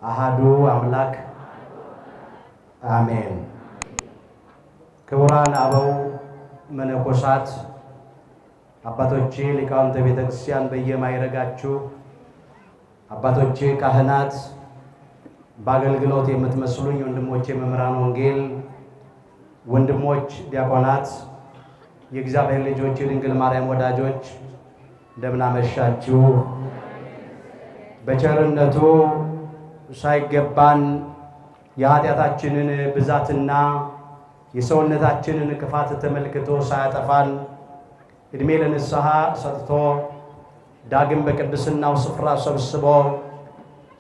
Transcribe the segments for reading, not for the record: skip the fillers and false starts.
አሃዱ አምላክ አሜን። ክቡራን አበው መነኮሳት፣ አባቶቼ ሊቃውንተ ቤተክርስቲያን በየማይረጋችሁ አባቶቼ ካህናት፣ በአገልግሎት የምትመስሉኝ ወንድሞቼ መምህራን ወንጌል፣ ወንድሞች ዲያቆናት፣ የእግዚአብሔር ልጆች፣ የድንግል ማርያም ወዳጆች እንደምን አመሻችሁ። በቸርነቱ ሳይገባን የኃጢአታችንን ብዛትና የሰውነታችንን ክፋት ተመልክቶ ሳያጠፋን እድሜ ለንስሐ ሰጥቶ ዳግም በቅድስናው ስፍራ ሰብስቦ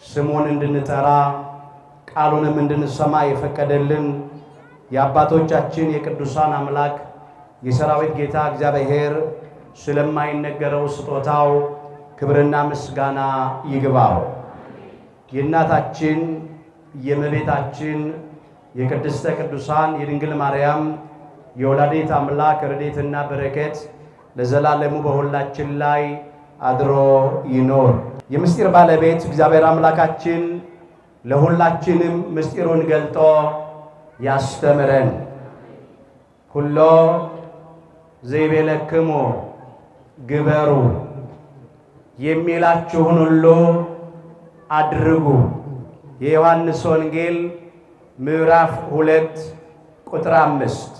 ስሙን እንድንጠራ ቃሉንም እንድንሰማ የፈቀደልን የአባቶቻችን የቅዱሳን አምላክ የሰራዊት ጌታ እግዚአብሔር ስለማይነገረው ስጦታው ክብርና ምስጋና ይግባው። የእናታችን የእመቤታችን የቅድስተ ቅዱሳን የድንግል ማርያም የወላዲት አምላክ ረድኤትና በረከት ለዘላለሙ በሁላችን ላይ አድሮ ይኖር። የምስጢር ባለቤት እግዚአብሔር አምላካችን ለሁላችንም ምስጢሩን ገልጦ ያስተምረን። ሁሎ ዘይቤለክሙ ግበሩ፣ የሚላችሁን ሁሉ አድርጉ። የዮሐንስ ወንጌል ምዕራፍ 2 ቁጥር 5።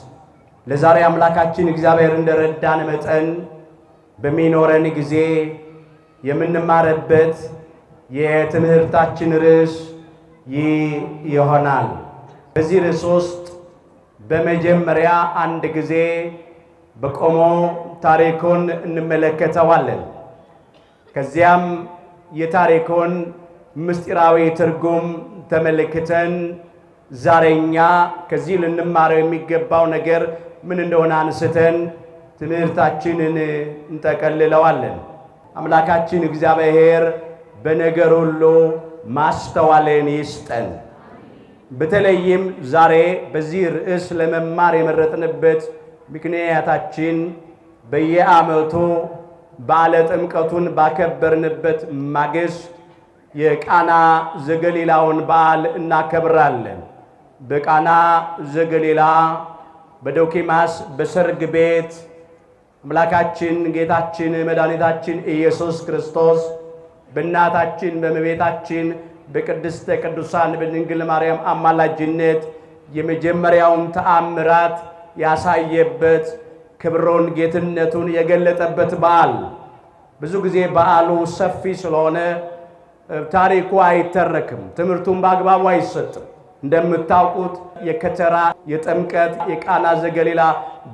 ለዛሬ አምላካችን እግዚአብሔር እንደረዳን መጠን በሚኖረን ጊዜ የምንማርበት የትምህርታችን ርዕስ ይህ ይሆናል። በዚህ ርዕስ ውስጥ በመጀመሪያ አንድ ጊዜ በቆሞ ታሪኩን እንመለከተዋለን። ከዚያም የታሪኩን ምስጢራዊ ትርጉም ተመልክተን ዛሬኛ ከዚህ ልንማረው የሚገባው ነገር ምን እንደሆነ አንስተን ትምህርታችንን እንጠቀልለዋለን። አምላካችን እግዚአብሔር በነገር ሁሉ ማስተዋልን ይስጠን። በተለይም ዛሬ በዚህ ርዕስ ለመማር የመረጥንበት ምክንያታችን በየዓመቱ በዓለ ጥምቀቱን ባከበርንበት ማግስት የቃና ዘገሊላውን በዓል እናከብራለን። በቃና ዘገሊላ በዶኪማስ በሰርግ ቤት አምላካችን ጌታችን መድኃኒታችን ኢየሱስ ክርስቶስ በእናታችን በእመቤታችን በቅድስተ ቅዱሳን በድንግል ማርያም አማላጅነት የመጀመሪያውን ተአምራት ያሳየበት ክብሩን ጌትነቱን የገለጠበት በዓል። ብዙ ጊዜ በዓሉ ሰፊ ስለሆነ ታሪኩ አይተረክም፣ ትምህርቱም በአግባቡ አይሰጥም። እንደምታውቁት የከተራ የጥምቀት የቃና ዘገሊላ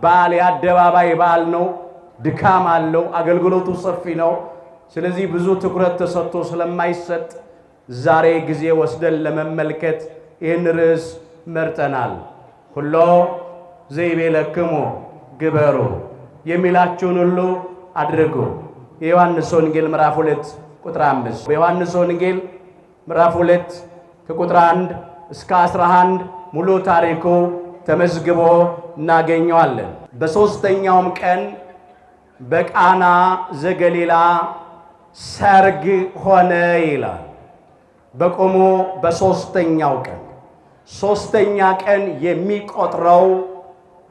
በዓል የአደባባይ በዓል ነው። ድካም አለው፣ አገልግሎቱ ሰፊ ነው። ስለዚህ ብዙ ትኩረት ተሰጥቶ ስለማይሰጥ ዛሬ ጊዜ ወስደን ለመመልከት ይህን ርዕስ መርጠናል። ሁሎ ዘይቤለክሙ ግበሩ፣ የሚላችሁን ሁሉ አድርጉ። የዮሐንስ ወንጌል ምዕራፍ 2 ቁጥር 5። በዮሐንስ ወንጌል ምዕራፍ 2 ከቁጥር 1 እስከ 11 ሙሉ ታሪኩ ተመዝግቦ እናገኘዋለን። በሦስተኛውም ቀን በቃና ዘገሊላ ሰርግ ሆነ ይላል። በቆሞ በሦስተኛው ቀን፣ ሦስተኛ ቀን የሚቆጥረው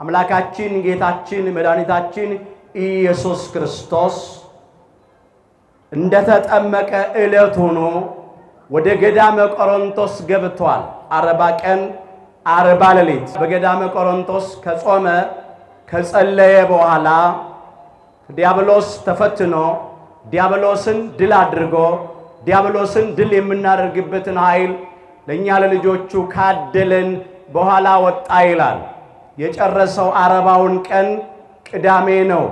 አምላካችን ጌታችን መድኃኒታችን ኢየሱስ ክርስቶስ እንደተጠመቀ ዕለት ሆኖ ወደ ገዳመ ቆሮንቶስ ገብቷል። 40 ቀን 40 ሌሊት በገዳመ ቆሮንቶስ ከጾመ ከጸለየ በኋላ ዲያብሎስ ተፈትኖ ዲያብሎስን ድል አድርጎ ዲያብሎስን ድል የምናደርግበትን ኃይል ለእኛ ለልጆቹ ካደለን በኋላ ወጣ ይላል። የጨረሰው 40ውን ቀን ቅዳሜ ነው።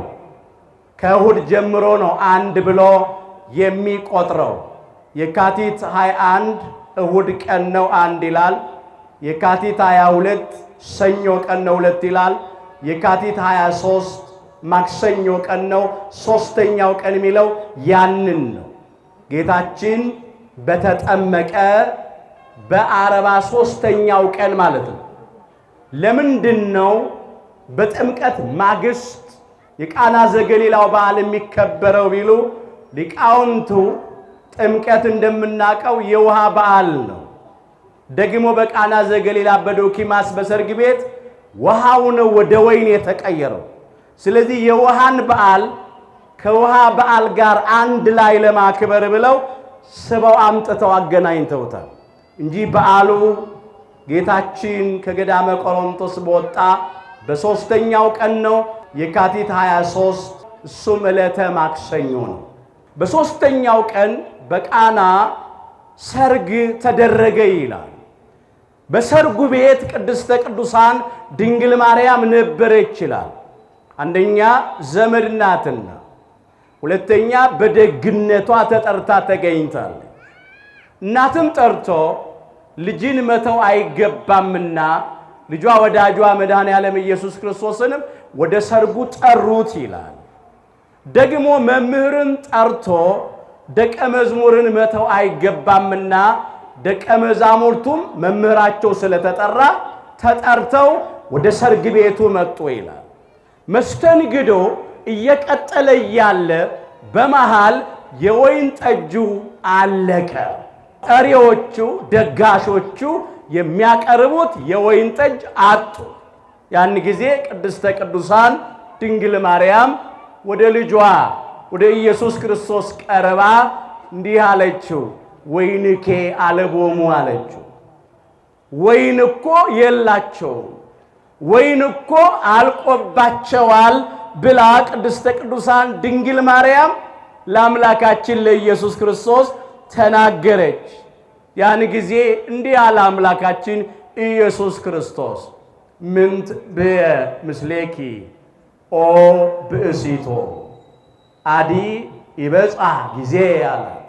ከእሁድ ጀምሮ ነው አንድ ብሎ የሚቆጥረው። የካቲት 21 እሁድ ቀን ነው አንድ ይላል። የካቲት 22 ሰኞ ቀን ነው 2 ይላል። የካቲት 23 ማክሰኞ ቀን ነው ሦስተኛው ቀን የሚለው ያንን ነው። ጌታችን በተጠመቀ በ43ኛው ቀን ማለት ነው። ለምንድን ነው በጥምቀት ማግስት የቃና ዘገሊላው በዓል የሚከበረው ቢሉ ሊቃውንቱ ጥምቀት እንደምናቀው የውሃ በዓል ነው። ደግሞ በቃና ዘገሊላ በዶኪማስ በሰርግ ቤት ውሃው ነው ወደ ወይን የተቀየረው። ስለዚህ የውሃን በዓል ከውሃ በዓል ጋር አንድ ላይ ለማክበር ብለው ስበው አምጥተው አገናኝተውታል እንጂ በዓሉ ጌታችን ከገዳመ ቆሮንቶስ በወጣ በሶስተኛው ቀን ነው፣ የካቲት 23። እሱም ዕለተ ማክሰኞ ነው። በሶስተኛው ቀን በቃና ሰርግ ተደረገ ይላል። በሰርጉ ቤት ቅድስተ ቅዱሳን ድንግል ማርያም ነበረች ይላል። አንደኛ ዘመድ ናትና፣ ሁለተኛ በደግነቷ ተጠርታ ተገኝታለች። እናትም ጠርቶ ልጅን መተው አይገባምና ልጇ ወዳጇ መድኃኔዓለም ኢየሱስ ክርስቶስንም ወደ ሰርጉ ጠሩት ይላል። ደግሞ መምህርን ጠርቶ ደቀ መዝሙርን መተው አይገባምና ደቀ መዛሙርቱም መምህራቸው ስለተጠራ ተጠርተው ወደ ሰርግ ቤቱ መጡ ይላል። መስተንግዶ እየቀጠለ ያለ በመሃል የወይን ጠጁ አለቀ። ጠሪዎቹ ደጋሾቹ የሚያቀርቡት የወይን ጠጅ አጡ። ያን ጊዜ ቅድስተ ቅዱሳን ድንግል ማርያም ወደ ልጇ ወደ ኢየሱስ ክርስቶስ ቀርባ እንዲህ አለችው፣ ወይንኬ አለቦሙ አለችው። ወይን እኮ የላቸውም፣ ወይን እኮ አልቆባቸዋል ብላ ቅድስተ ቅዱሳን ድንግል ማርያም ለአምላካችን ለኢየሱስ ክርስቶስ ተናገረች። ያን ጊዜ እንዲህ አለ አምላካችን ኢየሱስ ክርስቶስ፣ ምንት በምስሌኪ ኦ ብእሲቶ አዲ ይበጻ ጊዜ አላት።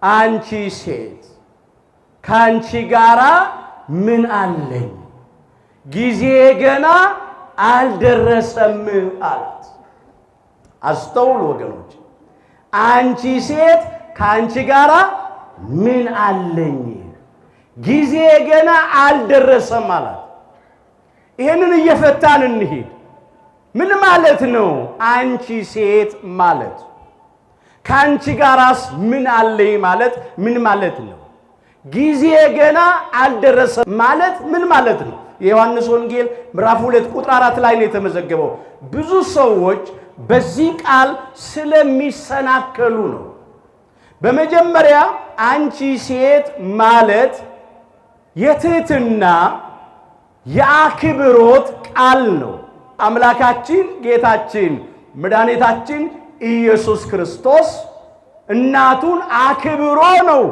አንቺ ሴት ካንቺ ጋራ ምን አለኝ? ጊዜ ገና አልደረሰም አላት። አስተውሉ ወገኖች፣ አንቺ ሴት ካንቺ ጋራ ምን አለኝ? ጊዜ ገና አልደረሰም አላት። ይሄንን እየፈታን እንሂድ። ምን ማለት ነው? አንቺ ሴት ማለት ካንቺ ጋራስ ምን አለኝ ማለት ምን ማለት ነው? ጊዜ ገና አልደረሰም ማለት ምን ማለት ነው? የዮሐንስ ወንጌል ምዕራፍ 2 ቁጥር 4 ላይ ነው የተመዘገበው። ብዙ ሰዎች በዚህ ቃል ስለሚሰናከሉ ነው። በመጀመሪያ አንቺ ሴት ማለት የትህትና የአክብሮት ቃል ነው። አምላካችን ጌታችን መድኃኒታችን ኢየሱስ ክርስቶስ እናቱን አክብሮ ነው፣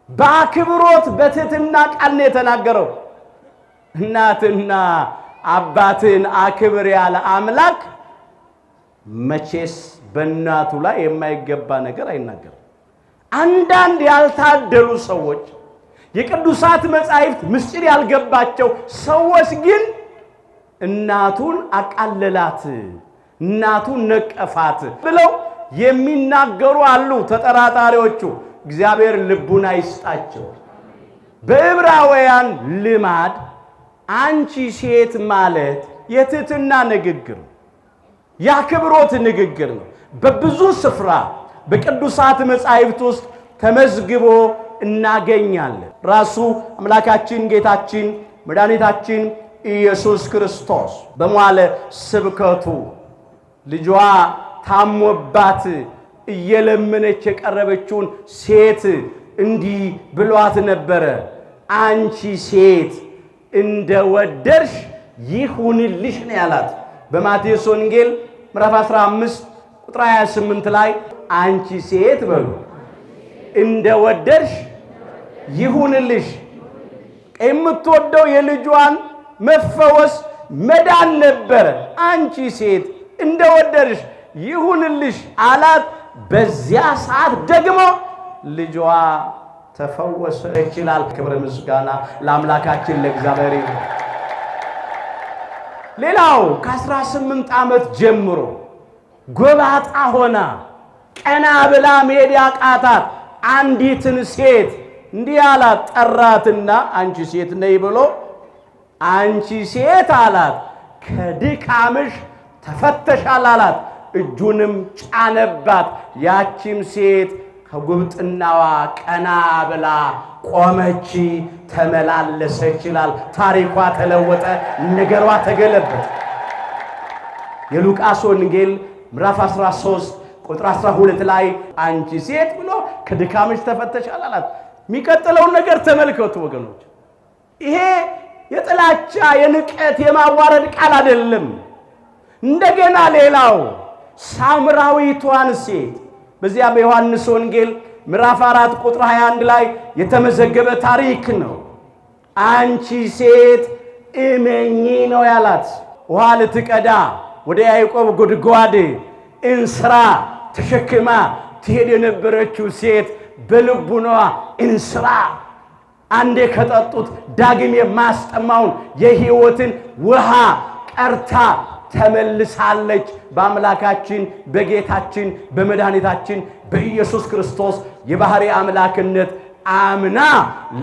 በአክብሮት በትህትና ቃል ነው የተናገረው። እናትና አባትን አክብር ያለ አምላክ መቼስ በእናቱ ላይ የማይገባ ነገር አይናገርም። አንዳንድ ያልታደሉ ሰዎች፣ የቅዱሳት መጻሕፍት ምስጢር ያልገባቸው ሰዎች ግን እናቱን አቃለላት፣ እናቱን ነቀፋት ብለው የሚናገሩ አሉ። ተጠራጣሪዎቹ እግዚአብሔር ልቡን አይስጣቸው። በዕብራውያን ልማድ አንቺ ሴት ማለት የትህትና ንግግር፣ የአክብሮት ንግግር ነው። በብዙ ስፍራ በቅዱሳት መጻሕፍት ውስጥ ተመዝግቦ እናገኛለን። ራሱ አምላካችን ጌታችን መድኃኒታችን ኢየሱስ ክርስቶስ በመዋዕለ ስብከቱ ልጇ ታሞባት እየለመነች የቀረበችውን ሴት እንዲህ ብሏት ነበረ፣ አንቺ ሴት እንደወደድሽ ይሁንልሽ ነው ያላት። በማቴዎስ ወንጌል ምዕራፍ 15 ቁጥር 28 ላይ አንቺ ሴት በሉ እንደወደድሽ ይሁንልሽ። የምትወደው የልጇን መፈወስ መዳን ነበረ። አንቺ ሴት እንደወደድሽ ይሁንልሽ አላት። በዚያ ሰዓት ደግሞ ልጇ ተፈወሰ ይችላል። ክብር ምስጋና ለአምላካችን ለእግዚአብሔር ይሁን። ሌላው ከ18 ዓመት ጀምሮ ጎባጣ ሆና ቀና ብላ መሄድ ያቃታት አንዲትን ሴት እንዲህ አላት። ጠራትና አንቺ ሴት ነይ ብሎ አንቺ ሴት አላት፣ ከድካምሽ ተፈተሻል አላት። እጁንም ጫነባት። ያቺም ሴት ከጉብጥናዋ ቀና ብላ ቆመች፣ ተመላለሰች ይላል። ታሪኳ ተለወጠ፣ ነገሯ ተገለበጠ። የሉቃስ ወንጌል ምዕራፍ 13 ቁጥር 12 ላይ አንቺ ሴት ብሎ ከድካምሽ ተፈተሻል አላት። የሚቀጥለውን ነገር ተመልከቱ ወገኖች። ይሄ የጥላቻ የንቀት የማዋረድ ቃል አይደለም። እንደገና ሌላው ሳምራዊቷን ሴት በዚያ በዮሐንስ ወንጌል ምዕራፍ 4 ቁጥር 21 ላይ የተመዘገበ ታሪክ ነው። አንቺ ሴት እመኚ ነው ያላት። ውሃ ልትቀዳ ወደ ያዕቆብ ጉድጓድ እንስራ ተሸክማ ትሄድ የነበረችው ሴት በልቡኗ እንስራ አንዴ ከጠጡት ዳግም የማስጠማውን የሕይወትን ውሃ ቀርታ ተመልሳለች። በአምላካችን በጌታችን በመድኃኒታችን በኢየሱስ ክርስቶስ የባህሪ አምላክነት አምና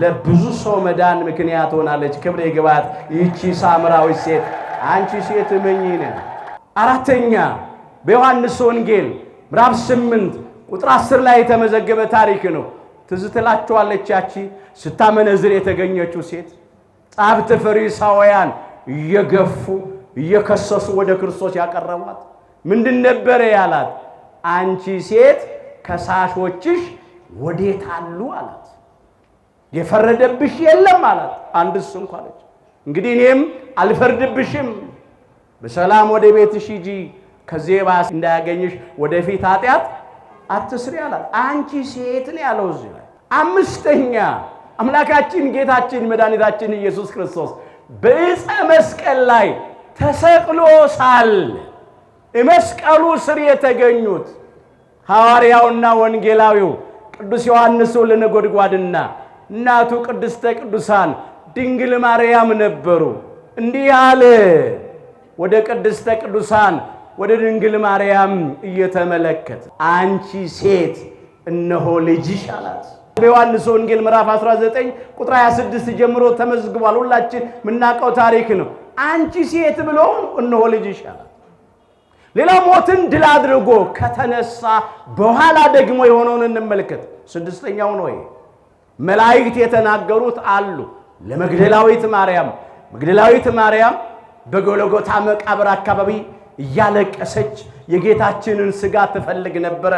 ለብዙ ሰው መዳን ምክንያት ሆናለች። ክብር ይግባት ይህቺ ሳምራዊት ሴት። አንቺ ሴት እመኚ ነህ። አራተኛ በዮሐንስ ወንጌል ምዕራፍ 8 ቁጥር 10 ላይ የተመዘገበ ታሪክ ነው። ትዝ ትላችኋለች ያቺ ስታመነዝር የተገኘችው ሴት። ጸሐፍት ፈሪሳውያን እየገፉ እየከሰሱ ወደ ክርስቶስ ያቀረቧት ምንድን ነበር ያላት? አንቺ ሴት ከሳሾችሽ ወዴት አሉ አላት። የፈረደብሽ የለም አላት። አንድስ እንኳን አለች። እንግዲህ እኔም አልፈርድብሽም፣ በሰላም ወደ ቤትሽ ሂጂ፣ ከዚህ ባስ እንዳያገኝሽ ወደፊት ኃጢአት አትስሪ አላት። አንቺ ሴት ነው ያለው እዚህ ላይ። አምስተኛ አምላካችን ጌታችን መድኃኒታችን ኢየሱስ ክርስቶስ በዕፀ መስቀል ላይ ተሰቅሎ ሳለ መስቀሉ ስር የተገኙት ሐዋርያውና ወንጌላዊው ቅዱስ ዮሐንስ ወልደ ነጎድጓድና እናቱ ቅድስተ ቅዱሳን ድንግል ማርያም ነበሩ። እንዲህ አለ ወደ ቅድስተ ቅዱሳን ወደ ድንግል ማርያም እየተመለከተ አንቺ ሴት እነሆ ልጅሽ አላት። በዮሐንስ ወንጌል ምዕራፍ 19 ቁጥር 26 ጀምሮ ተመዝግቧል። ሁላችን የምናውቀው ታሪክ ነው። አንቺ ሴት ብሎ እነሆ ልጅሽ አላት። ሌላ ሞትን ድል አድርጎ ከተነሳ በኋላ ደግሞ የሆነውን እንመልከት። ስድስተኛው ነው። መላእክት የተናገሩት አሉ ለመግደላዊት ማርያም። መግደላዊት ማርያም በጎልጎታ መቃብር አካባቢ እያለቀሰች የጌታችንን ሥጋ ትፈልግ ነበረ።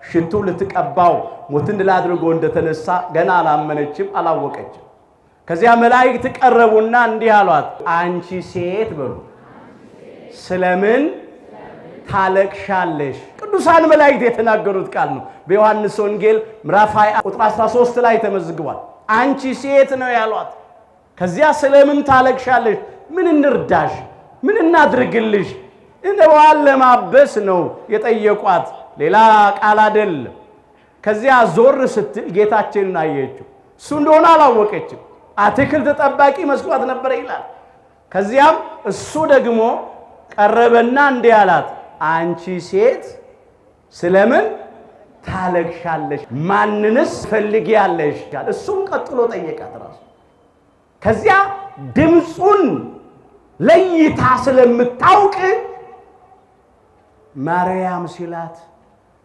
ሽቱ ልትቀባው ሞትን ድል አድርጎ እንደተነሳ ገና አላመነችም፣ አላወቀችም። ከዚያ መላእክት ቀረቡና እንዲህ አሏት፣ አንቺ ሴት በሉ ስለምን ታለቅሻለሽ? ቅዱሳን መላእክት የተናገሩት ቃል ነው። በዮሐንስ ወንጌል ምዕራፍ 20 ቁጥር 13 ላይ ተመዝግቧል። አንቺ ሴት ነው ያሏት። ከዚያ ስለምን ታለቅሻለሽ? ምን እንርዳሽ? ምን እናድርግልሽ? እንባዋን ለማበስ ነው የጠየቋት፣ ሌላ ቃል አይደለም። ከዚያ ዞር ስትል ጌታችንን አየችው። እሱ እንደሆነ አላወቀችም። አትክልት ጠባቂ መስሏት ነበር ይላል። ከዚያም እሱ ደግሞ ቀረበና እንዲህ አላት፣ አንቺ ሴት ስለምን ታለቅሻለሽ? ማንንስ ፈልጊያለሽ? እሱም ቀጥሎ ጠየቃት ራሱ። ከዚያ ድምፁን ለይታ ስለምታውቅ ማርያም ሲላት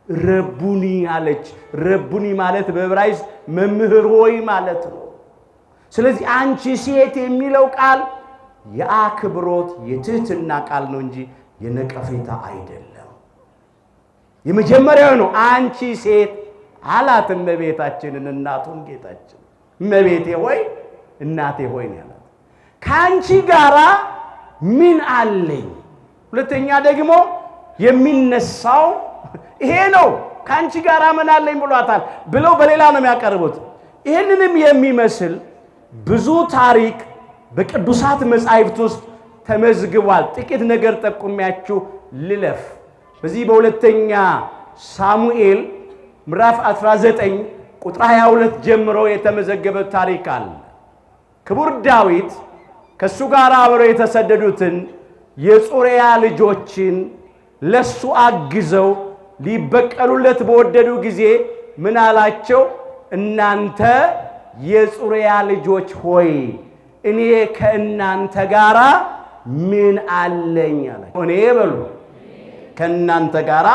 ረቡኒ አለች። ረቡኒ ማለት በዕብራይስጥ መምህር ሆይ ማለት ነው። ስለዚህ አንቺ ሴት የሚለው ቃል የአክብሮት የትህትና ቃል ነው እንጂ የነቀፌታ አይደለም። የመጀመሪያው ነው። አንቺ ሴት አላት እመቤታችንን እናቱን ጌታችን። እመቤቴ ሆይ እናቴ ሆይ ነው ያላት። ከአንቺ ጋራ ምን አለኝ? ሁለተኛ ደግሞ የሚነሳው ይሄ ነው። ከአንቺ ጋራ ምን አለኝ ብሏታል ብለው በሌላ ነው የሚያቀርቡት። ይህንንም የሚመስል ብዙ ታሪክ በቅዱሳት መጻሕፍት ውስጥ ተመዝግቧል። ጥቂት ነገር ጠቁሚያችሁ ልለፍ። በዚህ በሁለተኛ ሳሙኤል ምዕራፍ 19 ቁጥር 22 ጀምሮ የተመዘገበ ታሪክ አለ። ክቡር ዳዊት ከሱ ጋር አብረው የተሰደዱትን የጾርያ ልጆችን ለሱ አግዘው ሊበቀሉለት በወደዱ ጊዜ ምን አላቸው? እናንተ የጾርያ ልጆች ሆይ እኔ ከእናንተ ጋራ ምን አለኝ አላቸው። እኔ በሉ ከእናንተ ጋራ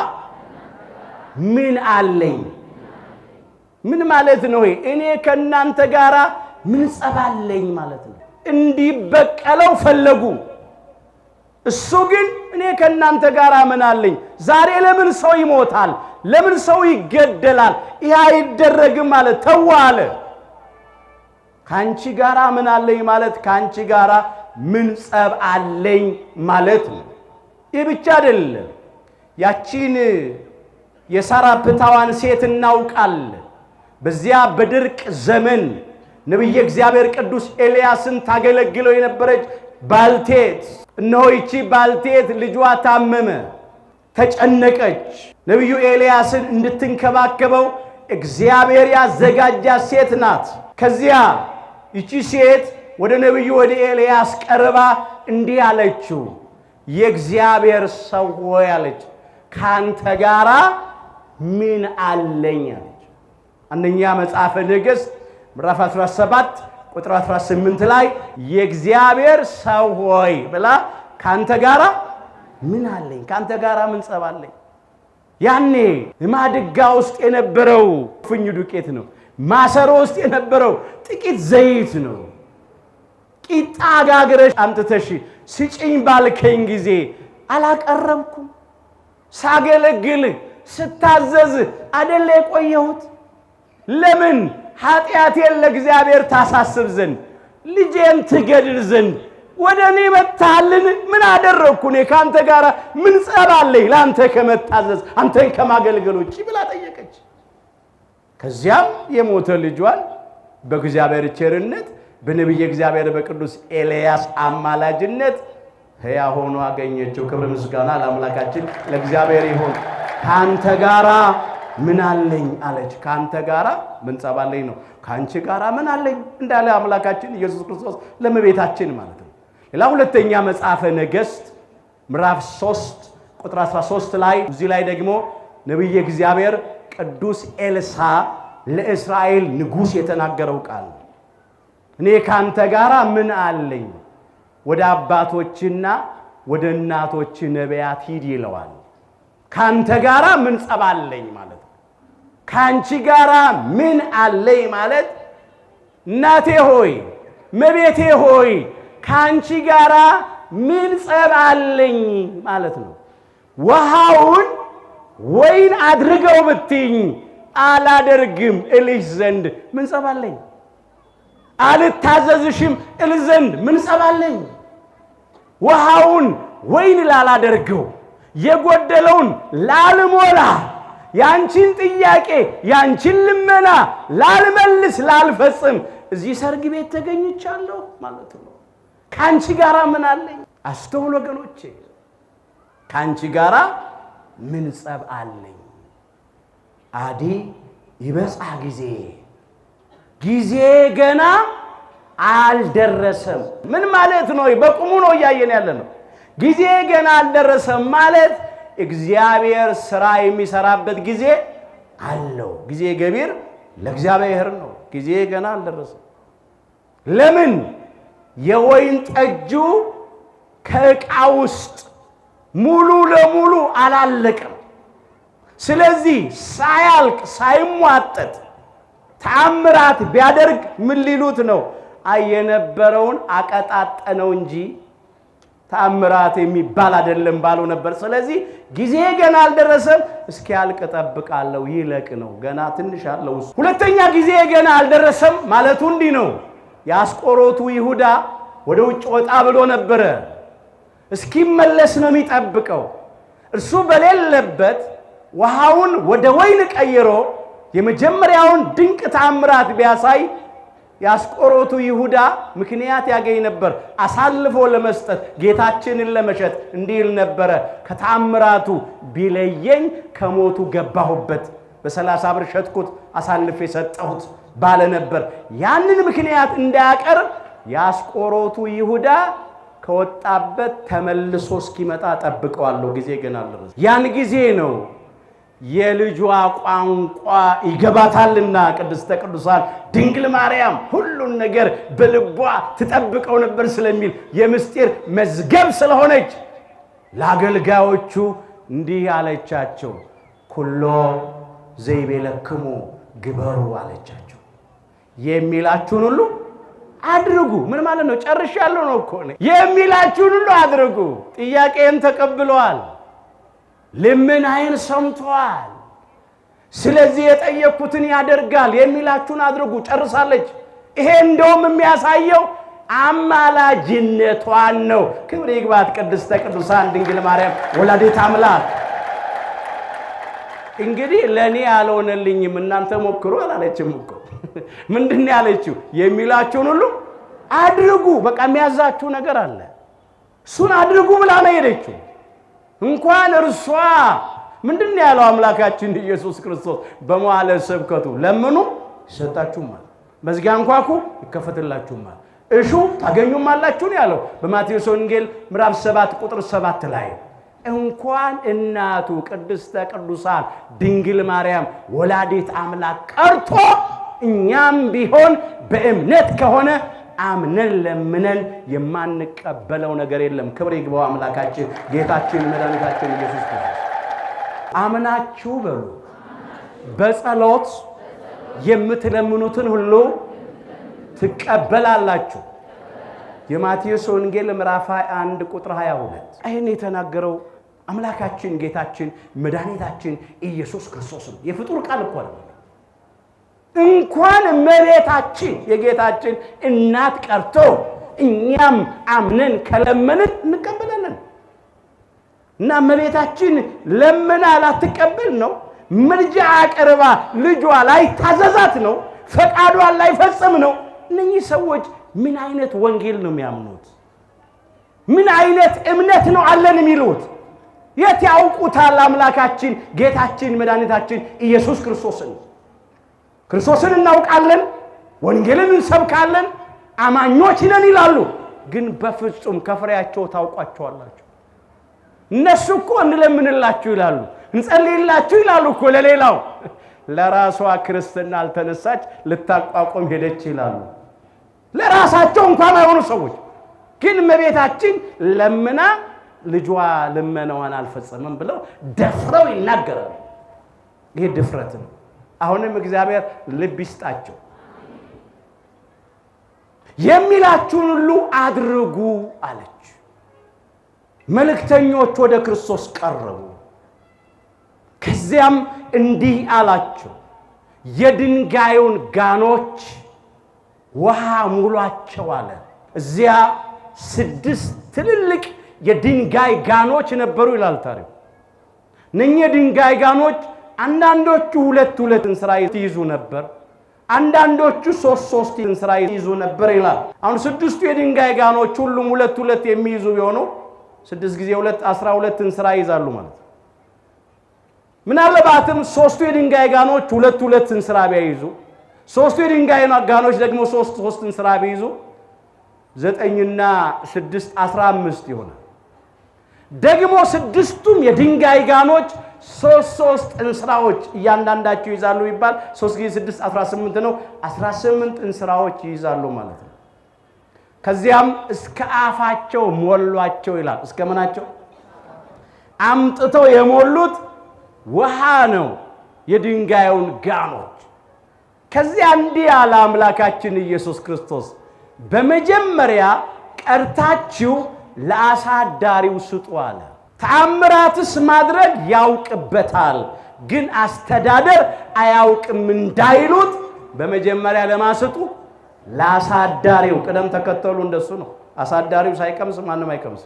ምን አለኝ? ምን ማለት ነው? እኔ ከናንተ ጋራ ምን ጸባለኝ ማለት ነው። እንዲበቀለው ፈለጉ። እሱ ግን እኔ ከናንተ ጋራ ምን አለኝ? ዛሬ ለምን ሰው ይሞታል? ለምን ሰው ይገደላል? ይህ አይደረግም ማለት ተዋለ። ካንቺ ጋራ ምን አለኝ ማለት ካንቺ ጋራ ምን ጸብ አለኝ ማለት ነው። ይህ ብቻ አይደለም። ያቺን የሳራፕታዋን ሴት እናውቃለን። በዚያ በድርቅ ዘመን ነብይ እግዚአብሔር ቅዱስ ኤልያስን ታገለግለው የነበረች ባልቴት፣ እነሆ ይቺ ባልቴት ልጇ ታመመ፣ ተጨነቀች። ነብዩ ኤልያስን እንድትንከባከበው እግዚአብሔር ያዘጋጃት ሴት ናት። ከዚያ ይቺ ሴት ወደ ነብዩ ወደ ኤልያስ ቀርባ እንዲህ አለችው፣ የእግዚአብሔር ሰው ሆይ አለች፣ ካንተ ጋራ ምን አለኝ አለች። አንደኛ መጽሐፈ ነገሥት ምዕራፍ 17 ቁጥር 18 ላይ የእግዚአብሔር ሰው ሆይ ብላ ካንተ ጋራ ምን አለኝ? ካንተ ጋራ ምን ጸብ አለኝ? ያኔ ማድጋ ውስጥ የነበረው ፍኝ ዱቄት ነው። ማሰሮ ውስጥ የነበረው ጥቂት ዘይት ነው። ቂጣ ጋግረሽ አምጥተሽ ስጪኝ ባልከኝ ጊዜ አላቀረብኩም። ሳገለግል ስታዘዝ አደለ የቆየሁት። ለምን? ኃጢአቴን ለእግዚአብሔር ታሳስብ ዘንድ ልጄን ትገድል ዘንድ ወደ እኔ መጥተሃልን? ምን አደረግኩ? እኔ ከአንተ ጋር ምን ጸብ አለኝ ለአንተ ከመታዘዝ አንተን ከማገልገል ውጭ ብላ ጠየቀች። ከዚያም የሞተ ልጇን በእግዚአብሔር ቸርነት በነቢየ እግዚአብሔር በቅዱስ ኤልያስ አማላጅነት ሕያው ሆኖ አገኘችው። ክብር ምስጋና ለአምላካችን ለእግዚአብሔር ይሁን። ካንተ ጋራ ምን አለኝ አለች። ካንተ ጋራ ምን ጸብ አለኝ ነው። ካንቺ ጋራ ምን አለኝ እንዳለ አምላካችን ኢየሱስ ክርስቶስ ለእመቤታችን ማለት ነው። ሌላ ሁለተኛ መጽሐፈ ነገሥት ምዕራፍ 3 ቁጥር 13 ላይ እዚህ ላይ ደግሞ ነቢየ እግዚአብሔር ቅዱስ ኤልሳ ለእስራኤል ንጉሥ የተናገረው ቃል እኔ ካንተ ጋራ ምን አለኝ፣ ወደ አባቶችና ወደ እናቶች ነቢያት ሂድ ይለዋል። ካንተ ጋራ ምን ጸብ አለኝ ማለት ነው። ካንቺ ጋራ ምን አለኝ ማለት እናቴ ሆይ መቤቴ ሆይ ካንቺ ጋራ ምን ጸብ አለኝ ማለት ነው። ውሃውን ወይን አድርገው ብትኝ አላደርግም እልሽ ዘንድ ምን ጸብ አለኝ? አልታዘዝሽም እል ዘንድ ምን ጸብ አለኝ? ውሃውን ወይን ላላደርገው የጎደለውን ላልሞላ ያንቺን ጥያቄ ያንቺን ልመና ላልመልስ ላልፈጽም እዚህ ሰርግ ቤት ተገኝቻለሁ ማለት ነው። ካንቺ ጋራ ምን አለኝ? አስተውሉ ወገኖቼ፣ ካንቺ ጋራ ምን ጸብ አለኝ? አዲ ይበጻ ጊዜ ገና አልደረሰም። ምን ማለት ነው? በቁሙ ነው እያየን ያለ ነው። ጊዜ ገና አልደረሰም ማለት እግዚአብሔር ስራ የሚሰራበት ጊዜ አለው። ጊዜ ገቢር ለእግዚአብሔር ነው። ጊዜ ገና አልደረሰም። ለምን? የወይን ጠጁ ከዕቃ ውስጥ ሙሉ ለሙሉ አላለቀም። ስለዚህ ሳያልቅ ሳይሟጠጥ ተአምራት ቢያደርግ ምን ሊሉት ነው? የነበረውን አቀጣጠነው እንጂ ተአምራት የሚባል አይደለም ባሉ ነበር። ስለዚህ ጊዜ ገና አልደረሰም፣ እስኪያልቅ እጠብቃለሁ ይለቅ ነው። ገና ትንሽ አለው። ሁለተኛ ጊዜ ገና አልደረሰም ማለቱ እንዲህ ነው። የአስቆሮቱ ይሁዳ ወደ ውጭ ወጣ ብሎ ነበረ። እስኪመለስ ነው የሚጠብቀው። እርሱ በሌለበት ውሃውን ወደ ወይን ቀይሮ የመጀመሪያውን ድንቅ ተአምራት ቢያሳይ የአስቆሮቱ ይሁዳ ምክንያት ያገኝ ነበር አሳልፎ ለመስጠት ጌታችንን ለመሸጥ። እንዲህ ነበረ፣ ከተአምራቱ ቢለየኝ ከሞቱ ገባሁበት፣ በ30 ብር ሸጥኩት አሳልፌ ሰጠሁት ባለ ነበር። ያንን ምክንያት እንዳያቀርብ የአስቆሮቱ ይሁዳ ከወጣበት ተመልሶ እስኪመጣ ጠብቀዋለሁ፣ ጊዜ ገና አልደረሰም። ያን ጊዜ ነው የልጇ ቋንቋ ይገባታልና ቅድስተ ቅዱሳን ድንግል ማርያም ሁሉን ነገር በልቧ ትጠብቀው ነበር ስለሚል የምስጢር መዝገብ ስለሆነች ለአገልጋዮቹ እንዲህ አለቻቸው፣ ኩሎ ዘይቤለክሙ ግበሩ አለቻቸው። የሚላችሁን ሁሉ አድርጉ። ምን ማለት ነው? ጨርሻለሁ ነው እኮ ነው። የሚላችሁን ሁሉ አድርጉ። ጥያቄን ተቀብለዋል። ልመናዬን ሰምተዋል። ስለዚህ የጠየቅኩትን ያደርጋል። የሚላችሁን አድርጉ። ጨርሳለች። ይሄ እንደውም የሚያሳየው አማላጅነቷን ነው። ክብር ይግባት ቅድስተ ቅዱሳን ድንግል ማርያም ወላዲተ አምላክ። እንግዲህ ለኔ ያልሆነልኝም እናንተ ሞክሩ አላለችም እኮ። ምንድነው ያለችው? የሚላችሁን ሁሉ አድርጉ። በቃ የሚያዛችሁ ነገር አለ፣ እሱን አድርጉ ብላ ነው ሄደችው። እንኳን እርሷ ምንድነው ያለው አምላካችን ኢየሱስ ክርስቶስ በመዋዕለ ስብከቱ? ለምኑ ይሰጣችሁማል፣ መዝጊያ አንኳኩ ይከፈትላችሁማል፣ እሹ ታገኙማላችሁ ነው ያለው በማቴዎስ ወንጌል ምዕራፍ 7 ቁጥር 7 ላይ። እንኳን እናቱ ቅድስተ ቅዱሳን ድንግል ማርያም ወላዲት አምላክ ቀርቶ እኛም ቢሆን በእምነት ከሆነ አምነን ለምነን የማንቀበለው ነገር የለም። ክብር ይግባው አምላካችን ጌታችን መድኃኒታችን ኢየሱስ ክርስቶስ። አምናችሁ በሉ በጸሎት የምትለምኑትን ሁሉ ትቀበላላችሁ። የማቴዎስ ወንጌል ምዕራፍ 21 ቁጥር 22 ይሄን የተናገረው አምላካችን ጌታችን መድኃኒታችን ኢየሱስ ክርስቶስ ነው። የፍጡር ቃል እኮ ነው። እንኳን እመቤታችን የጌታችን እናት ቀርቶ እኛም አምነን ከለመንን እንቀበላለን። እና እመቤታችን ለምና ላትቀበል ነው፣ ምልጃ አቅርባ ልጇ ላይ ታዘዛት ነው፣ ፈቃዷን ላይ ፈጽም ነው። እነኚህ ሰዎች ምን አይነት ወንጌል ነው የሚያምኑት? ምን አይነት እምነት ነው አለን የሚሉት? የት ያውቁታል አምላካችን ጌታችን መድኃኒታችን ኢየሱስ ክርስቶስን? ክርስቶስን እናውቃለን፣ ወንጌልን እንሰብካለን፣ አማኞች ነን ይላሉ። ግን በፍጹም ከፍሬያቸው ታውቋቸዋላችሁ። እነሱ እኮ እንለምንላችሁ ይላሉ፣ እንጸልይላችሁ ይላሉ እኮ ለሌላው። ለራሷ ክርስትና አልተነሳች ልታቋቋም ሄደች ይላሉ። ለራሳቸው እንኳን አይሆኑ ሰዎች ግን እመቤታችን ለምና ልጇ ልመናዋን አልፈጸመም ብለው ደፍረው ይናገራሉ። ይሄ ድፍረት ነው። አሁንም እግዚአብሔር ልብ ይስጣቸው። የሚላችሁን ሁሉ አድርጉ አለች። መልእክተኞች ወደ ክርስቶስ ቀረቡ። ከዚያም እንዲህ አላቸው፣ የድንጋዩን ጋኖች ውሃ ሙሏቸው አለ። እዚያ 6 ትልልቅ የድንጋይ ጋኖች ነበሩ ይላል ታሪኩ። እነኚህ የድንጋይ ጋኖች አንዳንዶቹ 2 እንስራ ይይዙ ነበር፣ አንዳንዶቹ 3 እንስራ ይይዙ ነበር ይላል። አሁን 6ቱ የድንጋይ ጋኖች ሁሉም 2 የሚይዙ ቢሆኑ 6 ጊዜ 2 12 እንስራ ይይዛሉ ማለት ነው። ምናልባትም 3ቱ የድንጋይ ጋኖች 2 እንስራ ቢይዙ 3ቱ የድንጋይ ጋኖች ደግሞ 3 እንስራ ቢይዙ 9 እና 6 15 ይሆናል። ደግሞ 6ቱም የድንጋይ ጋኖች 3 እንስራዎች እያንዳንዳቸው ይይዛሉ ይባል 3 ጊዜ 6 18 ነው። 18 እንስራዎች ይይዛሉ ማለት ነው። ከዚያም እስከ አፋቸው ሞሏቸው ይላል። እስከ ምናቸው አምጥተው የሞሉት ውሃ ነው የድንጋዩን ጋኖች። ከዚያ እንዲህ ያለ አምላካችን ኢየሱስ ክርስቶስ በመጀመሪያ ቀርታችሁ ለአሳዳሪው ስጡ አለ። ተአምራትስ ማድረግ ያውቅበታል፣ ግን አስተዳደር አያውቅም እንዳይሉት በመጀመሪያ ለማስጡ ለአሳዳሪው። ቅደም ተከተሉ እንደሱ ነው። አሳዳሪው ሳይቀምስ ማንም አይቀምስ።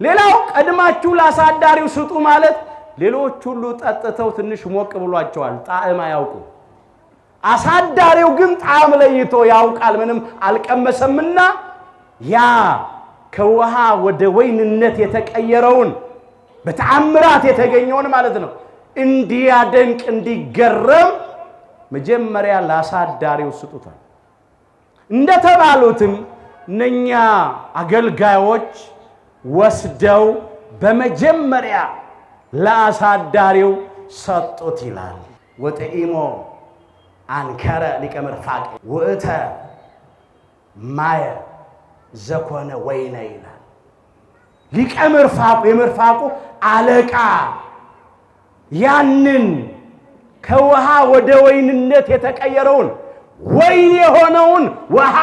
ሌላው ቀድማችሁ ለአሳዳሪው ስጡ ማለት ሌሎች ሁሉ ጠጥተው ትንሽ ሞቅ ብሏቸዋል፣ ጣዕም አያውቁ። አሳዳሪው ግን ጣዕም ለይቶ ያውቃል፣ ምንም አልቀመሰምና ያ ከውሃ ወደ ወይንነት የተቀየረውን በተአምራት የተገኘውን ማለት ነው እንዲያደንቅ እንዲገረም መጀመሪያ ለአሳዳሪው ስጡታል። እንደተባሉትም እነኛ አገልጋዮች ወስደው በመጀመሪያ ለአሳዳሪው ሰጡት ይላል። ወጥኢሞ አንከረ ሊቀ መርፋቅ ውእተ ማየ ዘኮነ ወይነ ይላል። ሊቀ መርፋቁ የመርፋቁ አለቃ ያንን ከውሃ ወደ ወይንነት የተቀየረውን ወይን የሆነውን ውሃ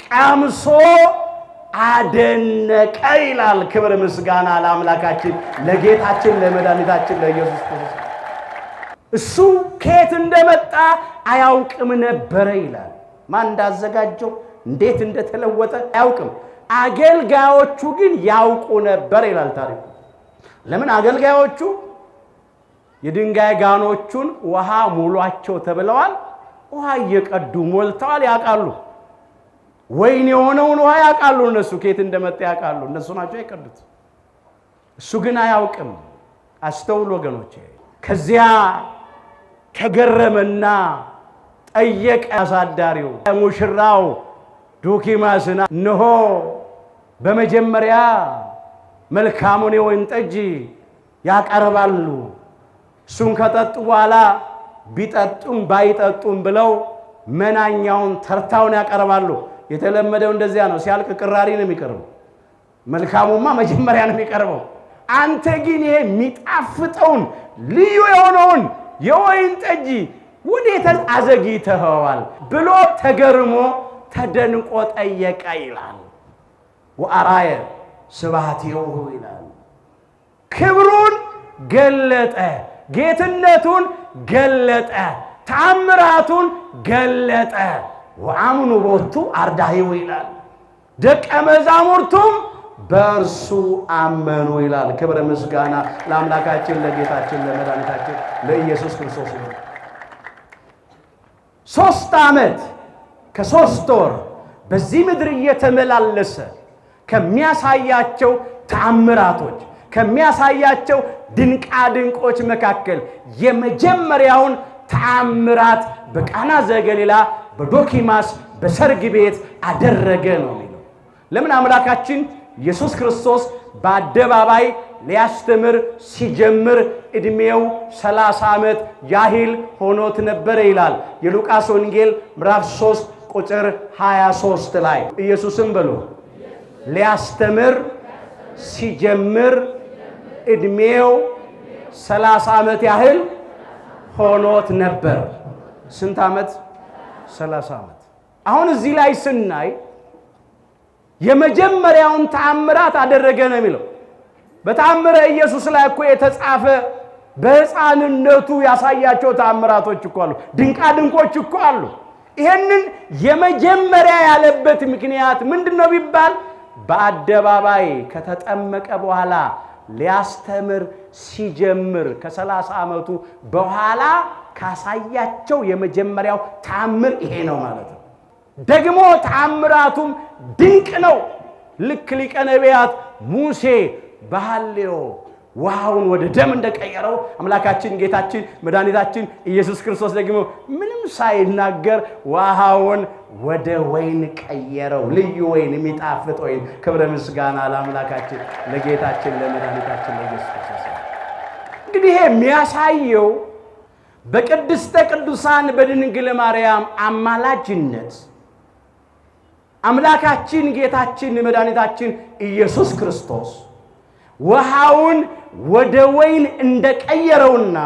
ቀምሶ አደነቀ ይላል። ክብር ምስጋና ለአምላካችን ለጌታችን ለመድኃኒታችን ለኢየሱስ ክርስቶስ። እሱ ከየት እንደመጣ አያውቅም ነበረ ይላል። ማን እንዳዘጋጀው እንዴት እንደተለወጠ አያውቅም። አገልጋዮቹ ግን ያውቁ ነበር ይላል ታሪኩ። ለምን? አገልጋዮቹ የድንጋይ ጋኖቹን ውሃ ሙሏቸው ተብለዋል። ውሃ እየቀዱ ሞልተዋል፣ ያውቃሉ። ወይን የሆነውን ውሃ ያውቃሉ። እነሱ ከየት እንደመጣ ያውቃሉ። እነሱ ናቸው የቀዱት። እሱ ግን አያውቅም። አስተውሉ ወገኖቼ። ከዚያ ተገረመና ጠየቀ አሳዳሪው ሙሽራው ዶኪማስና እነሆ በመጀመሪያ መልካሙን የወይን ጠጅ ያቀርባሉ፣ እሱን ከጠጡ በኋላ ቢጠጡም ባይጠጡም ብለው መናኛውን ተርታውን ያቀርባሉ። የተለመደው እንደዚያ ነው። ሲያልቅ ቅራሪ ነው የሚቀርበው። መልካሙማ መጀመሪያ ነው የሚቀርበው። አንተ ግን ይሄ የሚጣፍጠውን ልዩ የሆነውን የወይን ጠጅ ወዴት አዘግይተኸዋል ብሎ ተገርሞ ተደንቆ ጠየቀ ይላል። ወአራየ ስብሐቲሁ ይላል። ክብሩን ገለጠ፣ ጌትነቱን ገለጠ፣ ተአምራቱን ገለጠ። ወአምኑ ቦቱ አርዳኢሁ ይላል። ደቀ መዛሙርቱም በእርሱ አመኑ ይላል። ክብር ምስጋና ለአምላካችን ለጌታችን ለመድኃኒታችን ለኢየሱስ ክርስቶስ ይሁን። 3 ዓመት ከ3 ወር በዚህ ምድር እየተመላለሰ ከሚያሳያቸው ተአምራቶች ከሚያሳያቸው ድንቃ ድንቆች መካከል የመጀመሪያውን ተአምራት በቃና ዘገሊላ በዶኪማስ በሰርግ ቤት አደረገ ነው የሚለው። ለምን? አምላካችን ኢየሱስ ክርስቶስ በአደባባይ ሊያስተምር ሲጀምር ዕድሜው 30 ዓመት ያህል ሆኖት ነበር ይላል የሉቃስ ወንጌል ምዕራፍ 3 ቁጥር 23 ላይ። ኢየሱስም ብሎ ሊያስተምር ሲጀምር ዕድሜው 30 ዓመት ያህል ሆኖት ነበር። ስንት ዓመት? 30 ዓመት። አሁን እዚህ ላይ ስናይ የመጀመሪያውን ተአምራት አደረገ ነው የሚለው። በተአምረ ኢየሱስ ላይ እኮ የተጻፈ በሕፃንነቱ ያሳያቸው ተአምራቶች እኮ አሉ፣ ድንቃ ድንቆች እኮ አሉ። ይሄንን የመጀመሪያ ያለበት ምክንያት ምንድነው ቢባል በአደባባይ ከተጠመቀ በኋላ ሊያስተምር ሲጀምር ከ30 ዓመቱ በኋላ ካሳያቸው የመጀመሪያው ተአምር ይሄ ነው ማለት ነው። ደግሞ ተአምራቱም ድንቅ ነው። ልክ ሊቀ ነቢያት ሙሴ በሐልዮ ውሃውን ወደ ደም እንደቀየረው አምላካችን ጌታችን መድኃኒታችን ኢየሱስ ክርስቶስ ደግሞ ምንም ሳይናገር ውሃውን ወደ ወይን ቀየረው። ልዩ ወይን፣ የሚጣፍጥ ወይን። ክብረ ምስጋና ለአምላካችን ለጌታችን ለመድኃኒታችን ለኢየሱስ ክርስቶስ። እንግዲህ ይሄ የሚያሳየው በቅድስተ ቅዱሳን በድንግል ማርያም አማላጅነት አምላካችን ጌታችን መድኃኒታችን ኢየሱስ ክርስቶስ ውሃውን ወደ ወይን እንደቀየረውና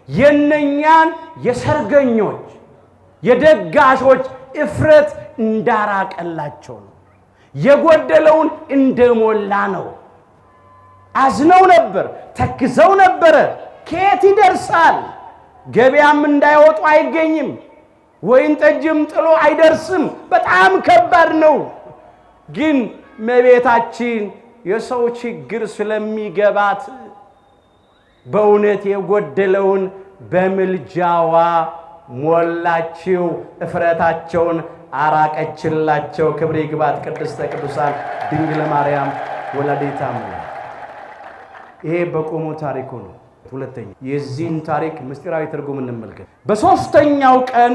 የነኛን የሰርገኞች የደጋሾች እፍረት እንዳራቀላቸው ነው። የጎደለውን እንደሞላ ነው። አዝነው ነበር፣ ተክዘው ነበረ። ከየት ይደርሳል? ገበያም እንዳይወጡ አይገኝም። ወይን ጠጅም ጥሎ አይደርስም። በጣም ከባድ ነው። ግን እመቤታችን የሰው ችግር ስለሚገባት በእውነት የጎደለውን በምልጃዋ ሞላችው፣ እፍረታቸውን አራቀችላቸው። ክብር ይግባት ቅድስተ ቅዱሳን ድንግል ማርያም ወላዲተ አምላክ። ይሄ በቆሞ ታሪኩ ነው። ሁለተኛ የዚህን ታሪክ ምስጢራዊ ትርጉም እንመልከት። በሶስተኛው ቀን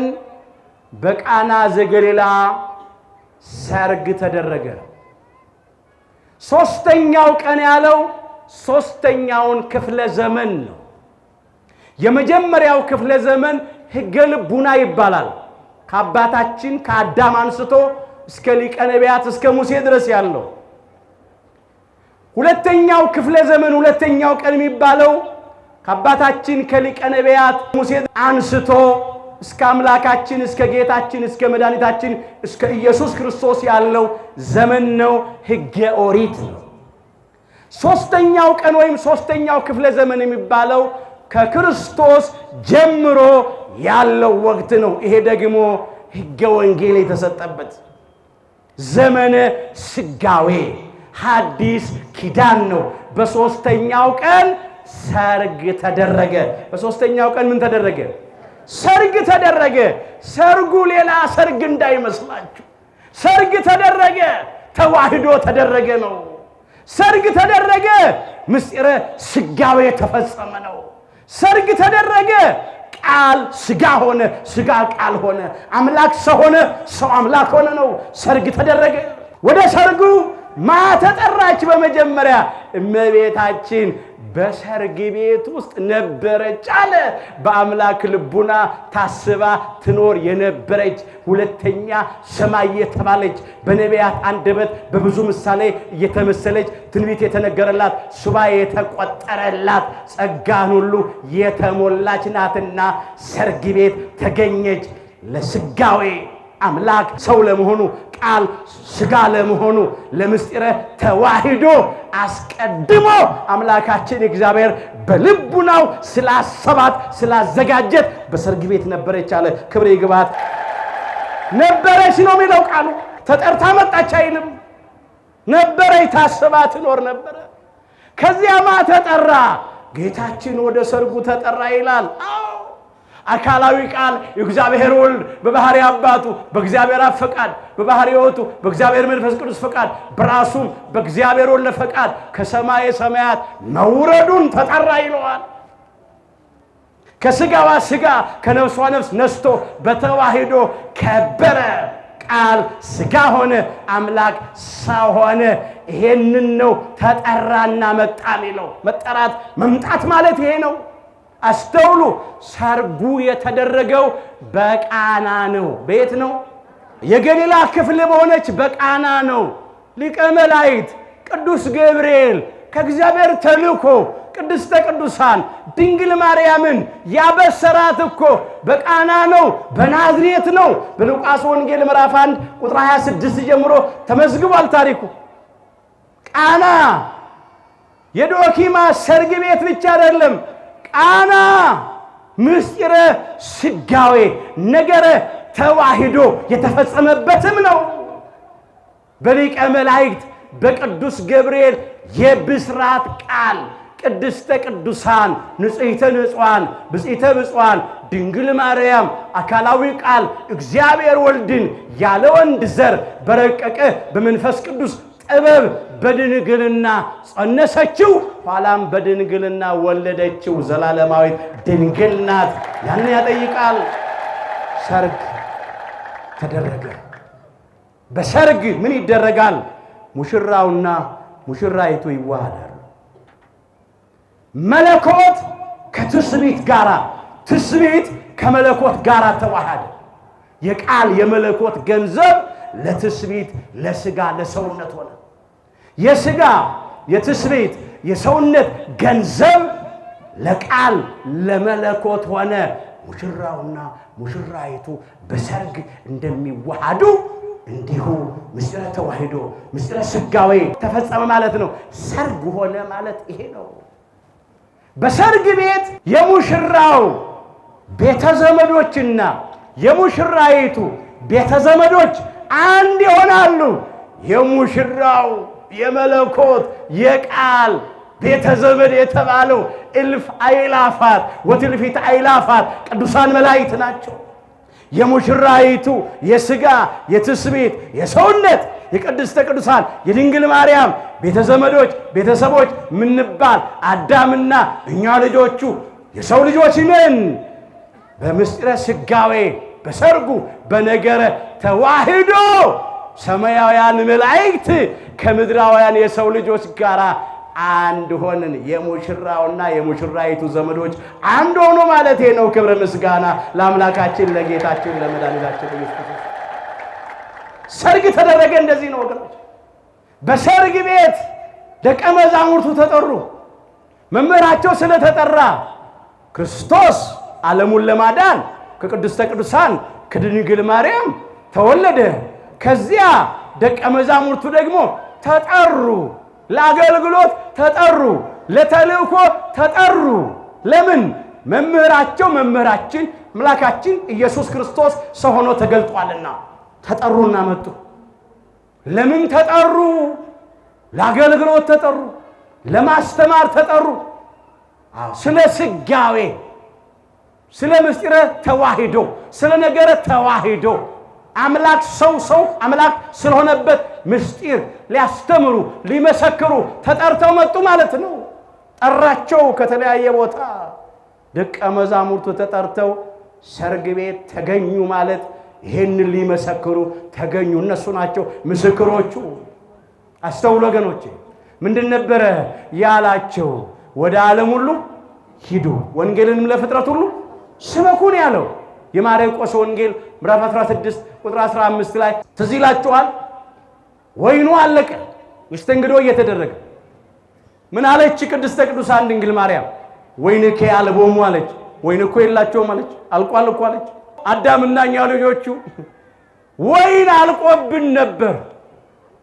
በቃና ዘገሊላ ሰርግ ተደረገ። ሶስተኛው ቀን ያለው ሶስተኛውን ክፍለ ዘመን ነው። የመጀመሪያው ክፍለ ዘመን ሕገ ልቡና ይባላል። ከአባታችን ከአዳም አንስቶ እስከ ሊቀ ነቢያት እስከ ሙሴ ድረስ ያለው። ሁለተኛው ክፍለ ዘመን ሁለተኛው ቀን የሚባለው ከአባታችን ከሊቀ ነቢያት ሙሴ አንስቶ እስከ አምላካችን እስከ ጌታችን እስከ መድኃኒታችን እስከ ኢየሱስ ክርስቶስ ያለው ዘመን ነው። ሕገ ኦሪት ነው። ሶስተኛው ቀን ወይም ሶስተኛው ክፍለ ዘመን የሚባለው ከክርስቶስ ጀምሮ ያለው ወቅት ነው። ይሄ ደግሞ ሕገ ወንጌል የተሰጠበት ዘመነ ስጋዌ ሐዲስ ኪዳን ነው። በሶስተኛው ቀን ሰርግ ተደረገ። በሶስተኛው ቀን ምን ተደረገ? ሰርግ ተደረገ። ሰርጉ ሌላ ሰርግ እንዳይመስላችሁ። ሰርግ ተደረገ፣ ተዋህዶ ተደረገ ነው። ሰርግ ተደረገ፣ ምስጢረ ስጋዌ ተፈጸመ ነው። ሰርግ ተደረገ፣ ቃል ስጋ ሆነ፣ ስጋ ቃል ሆነ፣ አምላክ ሰው ሆነ፣ ሰው አምላክ ሆነ ነው። ሰርግ ተደረገ። ወደ ሰርጉ ማ ተጠራች? በመጀመሪያ እመቤታችን በሰርግ ቤት ውስጥ ነበረች አለ። በአምላክ ልቡና ታስባ ትኖር የነበረች ሁለተኛ ሰማይ የተባለች በነቢያት አንደበት በብዙ ምሳሌ እየተመሰለች ትንቢት የተነገረላት ሱባኤ የተቆጠረላት ጸጋን ሁሉ የተሞላች ናትና ሰርግ ቤት ተገኘች። ለስጋዌ አምላክ ሰው ለመሆኑ ቃል ስጋ ለመሆኑ ለምስጢረ ተዋህዶ አስቀድሞ አምላካችን እግዚአብሔር በልቡናው ስላሰባት ስላዘጋጀት በሰርግ ቤት ነበረች አለ። ክብር ይግባት። ነበረች ነው የሚለው ቃሉ። ተጠርታ መጣች አይልም። ነበረች፣ ታስባ ትኖር ነበረ። ከዚያማ ተጠራ። ጌታችን ወደ ሰርጉ ተጠራ ይላል። አካላዊ ቃል እግዚአብሔር ወልድ በባህሪ አባቱ በእግዚአብሔር አብ ፈቃድ በባህሪ ሕይወቱ በእግዚአብሔር መንፈስ ቅዱስ ፈቃድ በራሱም በእግዚአብሔር ወልድ ፈቃድ ከሰማየ ሰማያት መውረዱን ተጠራ ይለዋል። ከስጋዋ ስጋ ከነፍሷ ነፍስ ነስቶ በተዋህዶ ከበረ። ቃል ስጋ ሆነ፣ አምላክ ሰው ሆነ። ይሄንን ነው ተጠራና መጣ የሚለው። መጠራት መምጣት ማለት ይሄ ነው። አስተውሉ። ሰርጉ የተደረገው በቃና ነው። በየት ነው? የገሊላ ክፍል በሆነች በቃና ነው። ሊቀ መላእክት ቅዱስ ገብርኤል ከእግዚአብሔር ተልኮ ቅድስተ ቅዱሳን ድንግል ማርያምን ያበሰራት እኮ በቃና ነው፣ በናዝሬት ነው። በሉቃስ ወንጌል ምዕራፍ 1 ቁጥር 26 ጀምሮ ተመዝግቧል ታሪኩ። ቃና የዶኪማስ ሰርግ ቤት ብቻ አይደለም። ቃና ምስጢረ ስጋዌ ነገረ ተዋህዶ የተፈጸመበትም ነው። በሊቀ መላእክት በቅዱስ ገብርኤል የብስራት ቃል ቅድስተ ቅዱሳን ንጽሕተ ንጹሐን ብጽዕተ ብፁዓን ድንግል ማርያም አካላዊ ቃል እግዚአብሔር ወልድን ያለ ወንድ ዘር በረቀቀ በመንፈስ ቅዱስ ጥበብ በድንግልና ጸነሰችው፣ ኋላም በድንግልና ወለደችው። ዘላለማዊት ድንግል ናት። ያን ያጠይቃል። ሰርግ ተደረገ። በሰርግ ምን ይደረጋል? ሙሽራውና ሙሽራይቱ ይዋሃዳሉ። መለኮት ከትስብእት ጋራ፣ ትስብእት ከመለኮት ጋራ ተዋሃደ። የቃል የመለኮት ገንዘብ ለትስብእት ለስጋ ለሰውነት ሆነ። የስጋ የትስብእት የሰውነት ገንዘብ ለቃል ለመለኮት ሆነ። ሙሽራውና ሙሽራይቱ በሰርግ እንደሚዋሃዱ እንዲሁ ምስጢረ ተዋህዶ ምስጢረ ስጋዌ ተፈጸመ ማለት ነው። ሰርግ ሆነ ማለት ይሄ ነው። በሰርግ ቤት የሙሽራው ቤተ ዘመዶችና የሙሽራይቱ ቤተ ዘመዶች አንድ ይሆናሉ። የሙሽራው የመለኮት የቃል ቤተ ዘመድ የተባለው እልፍ አእላፋት ወትልፊት አእላፋት ቅዱሳን መላእክት ናቸው። የሙሽራይቱ የሥጋ የትስብእት የሰውነት የቅድስተ ቅዱሳን የድንግል ማርያም ቤተ ዘመዶች ቤተሰቦች ምንባል አዳምና እኛ ልጆቹ የሰው ልጆች ነን። በምስጢረ ስጋዌ በሰርጉ በነገረ ተዋህዶ ሰማያውያን መላእክት ከምድራውያን የሰው ልጆች ጋር አንድ ሆንን። የሙሽራውና የሙሽራይቱ ዘመዶች አንድ ሆኖ ማለት ነው። ክብረ ምስጋና ለአምላካችን ለጌታችን ለመድኃኒታችን ኢየሱስ ክርስቶስ። ሰርግ ተደረገ። እንደዚህ ነው ወገኖች። በሰርግ ቤት ደቀ መዛሙርቱ ተጠሩ። መምህራቸው ስለተጠራ ክርስቶስ ዓለሙን ለማዳን ከቅድስተ ቅዱሳን ከድንግል ማርያም ተወለደ። ከዚያ ደቀ መዛሙርቱ ደግሞ ተጠሩ፣ ለአገልግሎት ተጠሩ፣ ለተልእኮ ተጠሩ። ለምን? መምህራቸው መምህራችን አምላካችን ኢየሱስ ክርስቶስ ሰው ሆኖ ተገልጧልና ተጠሩና መጡ። ለምን ተጠሩ? ለአገልግሎት ተጠሩ፣ ለማስተማር ተጠሩ። ስለ ስጋዌ፣ ስለ ምስጢረ ተዋሂዶ፣ ስለ ነገረ ተዋሂዶ አምላክ ሰው አምላክ ስለሆነበት ምስጢር ሊያስተምሩ ሊመሰክሩ ተጠርተው መጡ ማለት ነው። ጠራቸው ከተለያየ ቦታ። ደቀ መዛሙርቱ ተጠርተው ሰርግ ቤት ተገኙ ማለት ይሄን ሊመሰክሩ ተገኙ። እነሱ ናቸው ምስክሮቹ። አስተውሉ ወገኖቼ። ምንድን ነበረ ያላቸው? ወደ ዓለም ሁሉ ሂዱ፣ ወንጌልንም ለፍጥረት ሁሉ ስበኩን ያለው። የማርቆስ ወንጌል ምዕራፍ 16 ቁጥር 15 ላይ ትዝ ይላችኋል። ወይኑ አለቀ፣ መስተንግዶ እየተደረገ ምን አለች ቅድስተ ቅዱሳን ድንግል ማርያም? ወይንኬ አልቦሙ አለች። ወይን እኮ የላቸውም አለች። አልቋል እኮ አለች። አዳምና እኛ ልጆቹ ወይን አልቆብን ነበር።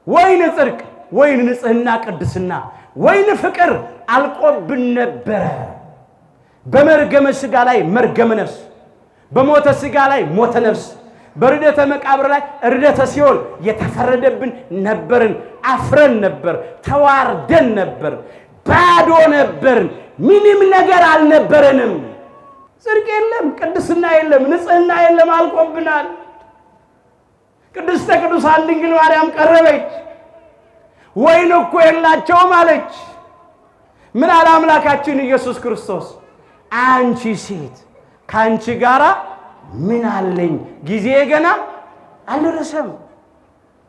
ወይን ጽድቅ፣ ወይን ንጽህና ቅድስና፣ ወይን ፍቅር አልቆብን ነበረ። በመርገመ ሥጋ ላይ መርገመ ነፍስ፣ በሞተ ሥጋ ላይ ሞተ ነፍስ፣ በርደተ መቃብር ላይ ርደተ ሲኦል የተፈረደብን ነበርን። አፍረን ነበር፣ ተዋርደን ነበር፣ ባዶ ነበርን። ምንም ነገር አልነበረንም። ጽድቅ የለም፣ ቅድስና የለም፣ ንጽህና የለም፣ አልቆብናል። ቅድስተ ቅዱሳን ድንግል ማርያም ቀረበች። ወይን እኮ የላቸውም አለች። ምን አለ አምላካችን ኢየሱስ ክርስቶስ? አንቺ ሴት ከአንቺ ጋራ ምን አለኝ? ጊዜ ገና አልደረሰም።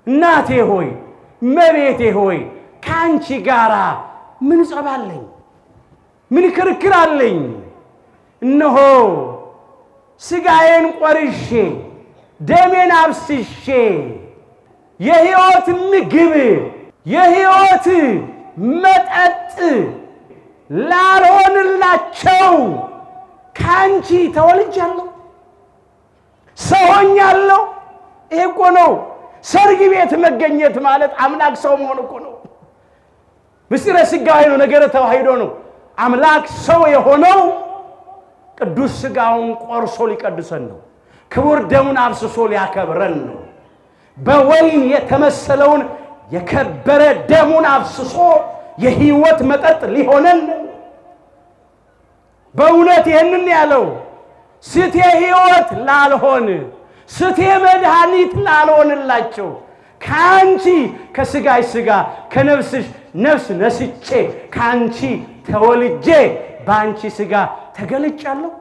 እናቴ ሆይ መቤቴ ሆይ ከአንቺ ጋራ ምን ጸብ አለኝ? ምን ክርክር አለኝ? እነሆ ሥጋዬን ቆርሼ ደሜን አፍስሼ የሕይወት ምግብ የሕይወት መጠጥ ላልሆንላቸው ከአንቺ ተወልጃለሁ፣ ሰው ሆኛለሁ። ይሄ እኮ ነው ሰርግ ቤት መገኘት ማለት። አምላክ ሰው መሆን እኮ ነው። ምስጢረ ሥጋዌ ነው፣ ነገረ ተዋሂዶ ነው። አምላክ ሰው የሆነው ቅዱስ ሥጋውን ቆርሶ ሊቀድሰን ነው። ክቡር ደሙን አፍስሶ ሊያከብረን ነው። በወይን የተመሰለውን የከበረ ደሙን አፍስሶ የሕይወት መጠጥ ሊሆነን ነው። በእውነት ይህንን ያለው ስቴ ሕይወት ላልሆን ስቴ መድኃኒት ላልሆንላቸው ከአንቺ ከሥጋሽ ሥጋ ከነፍስሽ ነፍስ ነስቼ ከአንቺ ተወልጄ በአንቺ ሥጋ ተገልጫለሁ።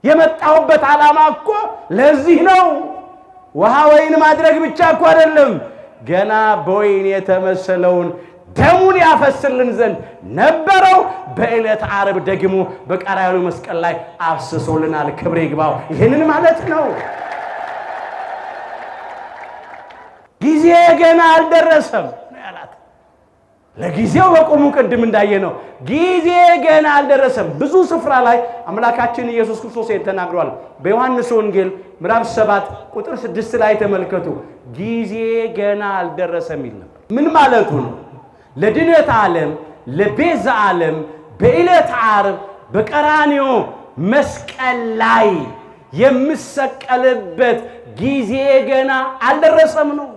የመጣሁበት ዓላማ እኮ ለዚህ ነው። ውሃ ወይን ማድረግ ብቻ እኮ አይደለም። ገና በወይን የተመሰለውን ደሙን ያፈስልን ዘንድ ነበረው። በዕለተ ዓርብ ደግሞ በቀራንዮ መስቀል ላይ አፍስሶልናል። ክብር ይግባው። ይህንን ማለት ነው። ጊዜ ገና አልደረሰም ያላት ለጊዜው በቆሙ ቅድም እንዳየነው ጊዜ ገና አልደረሰም። ብዙ ስፍራ ላይ አምላካችን ኢየሱስ ክርስቶስ ተናግሯል። በዮሐንስ ወንጌል ምዕራፍ 7 ቁጥር 6 ላይ ተመልከቱ። ጊዜ ገና አልደረሰም ይል ነበር። ምን ማለቱ ነው? ለድነት ዓለም ለቤዛ ዓለም በዕለተ ዓርብ በቀራንዮ መስቀል ላይ የምሰቀልበት ጊዜ ገና አልደረሰም ነው።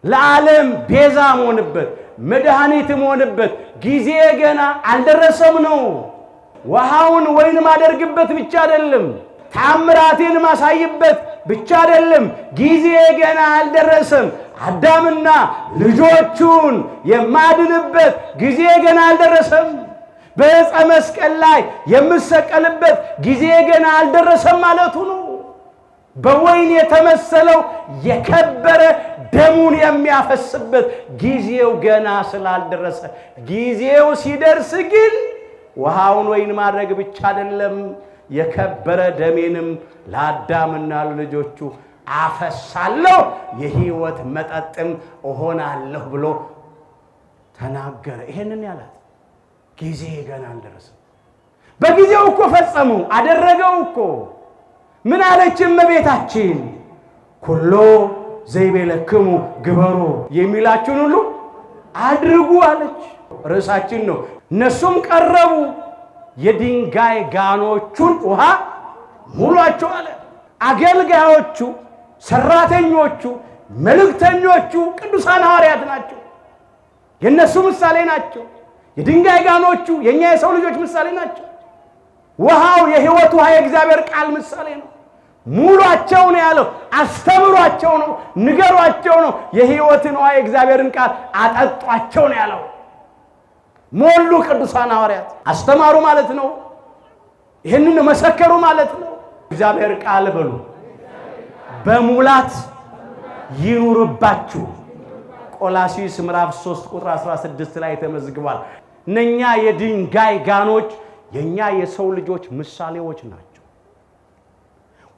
ለዓለም ቤዛ መሆንበት መድኃኒት መሆንበት ጊዜ ገና አልደረሰም ነው። ውሃውን ወይን ማደርግበት ብቻ አይደለም፣ ታምራቴን ማሳይበት ብቻ አይደለም። ጊዜ ገና አልደረሰም። አዳምና ልጆቹን የማድንበት ጊዜ ገና አልደረሰም። በዕፀ መስቀል ላይ የምሰቀልበት ጊዜ ገና አልደረሰም ማለቱ ነው። በወይን የተመሰለው የከበረ ደሙን የሚያፈስበት ጊዜው ገና ስላልደረሰ፣ ጊዜው ሲደርስ ግን ውሃውን ወይን ማድረግ ብቻ አይደለም፣ የከበረ ደሜንም ለአዳምና ለልጆቹ አፈሳለሁ፣ የሕይወት መጠጥም እሆናለሁ ብሎ ተናገረ። ይሄንን ያላት ጊዜ ገና አልደረሰም። በጊዜው እኮ ፈጸሙ አደረገው እኮ። ምን አለች እመቤታችን? ኩሎ ዘይቤለክሙ ግበሩ፣ የሚላችሁን ሁሉ አድርጉ አለች። ርዕሳችን ነው። እነሱም ቀረቡ፣ የድንጋይ ጋኖቹን ውሃ ሙሏቸው አለ። አገልጋዮቹ፣ ሰራተኞቹ፣ መልእክተኞቹ ቅዱሳን ሐዋርያት ናቸው። የእነሱ ምሳሌ ናቸው። የድንጋይ ጋኖቹ የእኛ የሰው ልጆች ምሳሌ ናቸው። ውሃው የሕይወት ውሃ የእግዚአብሔር ቃል ምሳሌ ነው። ሙሏቸው ነው ያለው። አስተምሯቸው ነው፣ ንገሯቸው ነው። የሕይወትን ውሃ የእግዚአብሔርን ቃል አጠጧቸው ነው ያለው። ሞሉ ቅዱሳን ሐዋርያት አስተማሩ ማለት ነው። ይህንን መሰከሩ ማለት ነው። እግዚአብሔር ቃል በሉ በሙላት ይኑርባችሁ። ቆላስይስ ምዕራፍ 3 ቁጥር 16 ላይ ተመዝግቧል። እነኛ የድንጋይ ጋኖች የኛ የሰው ልጆች ምሳሌዎች ናቸው።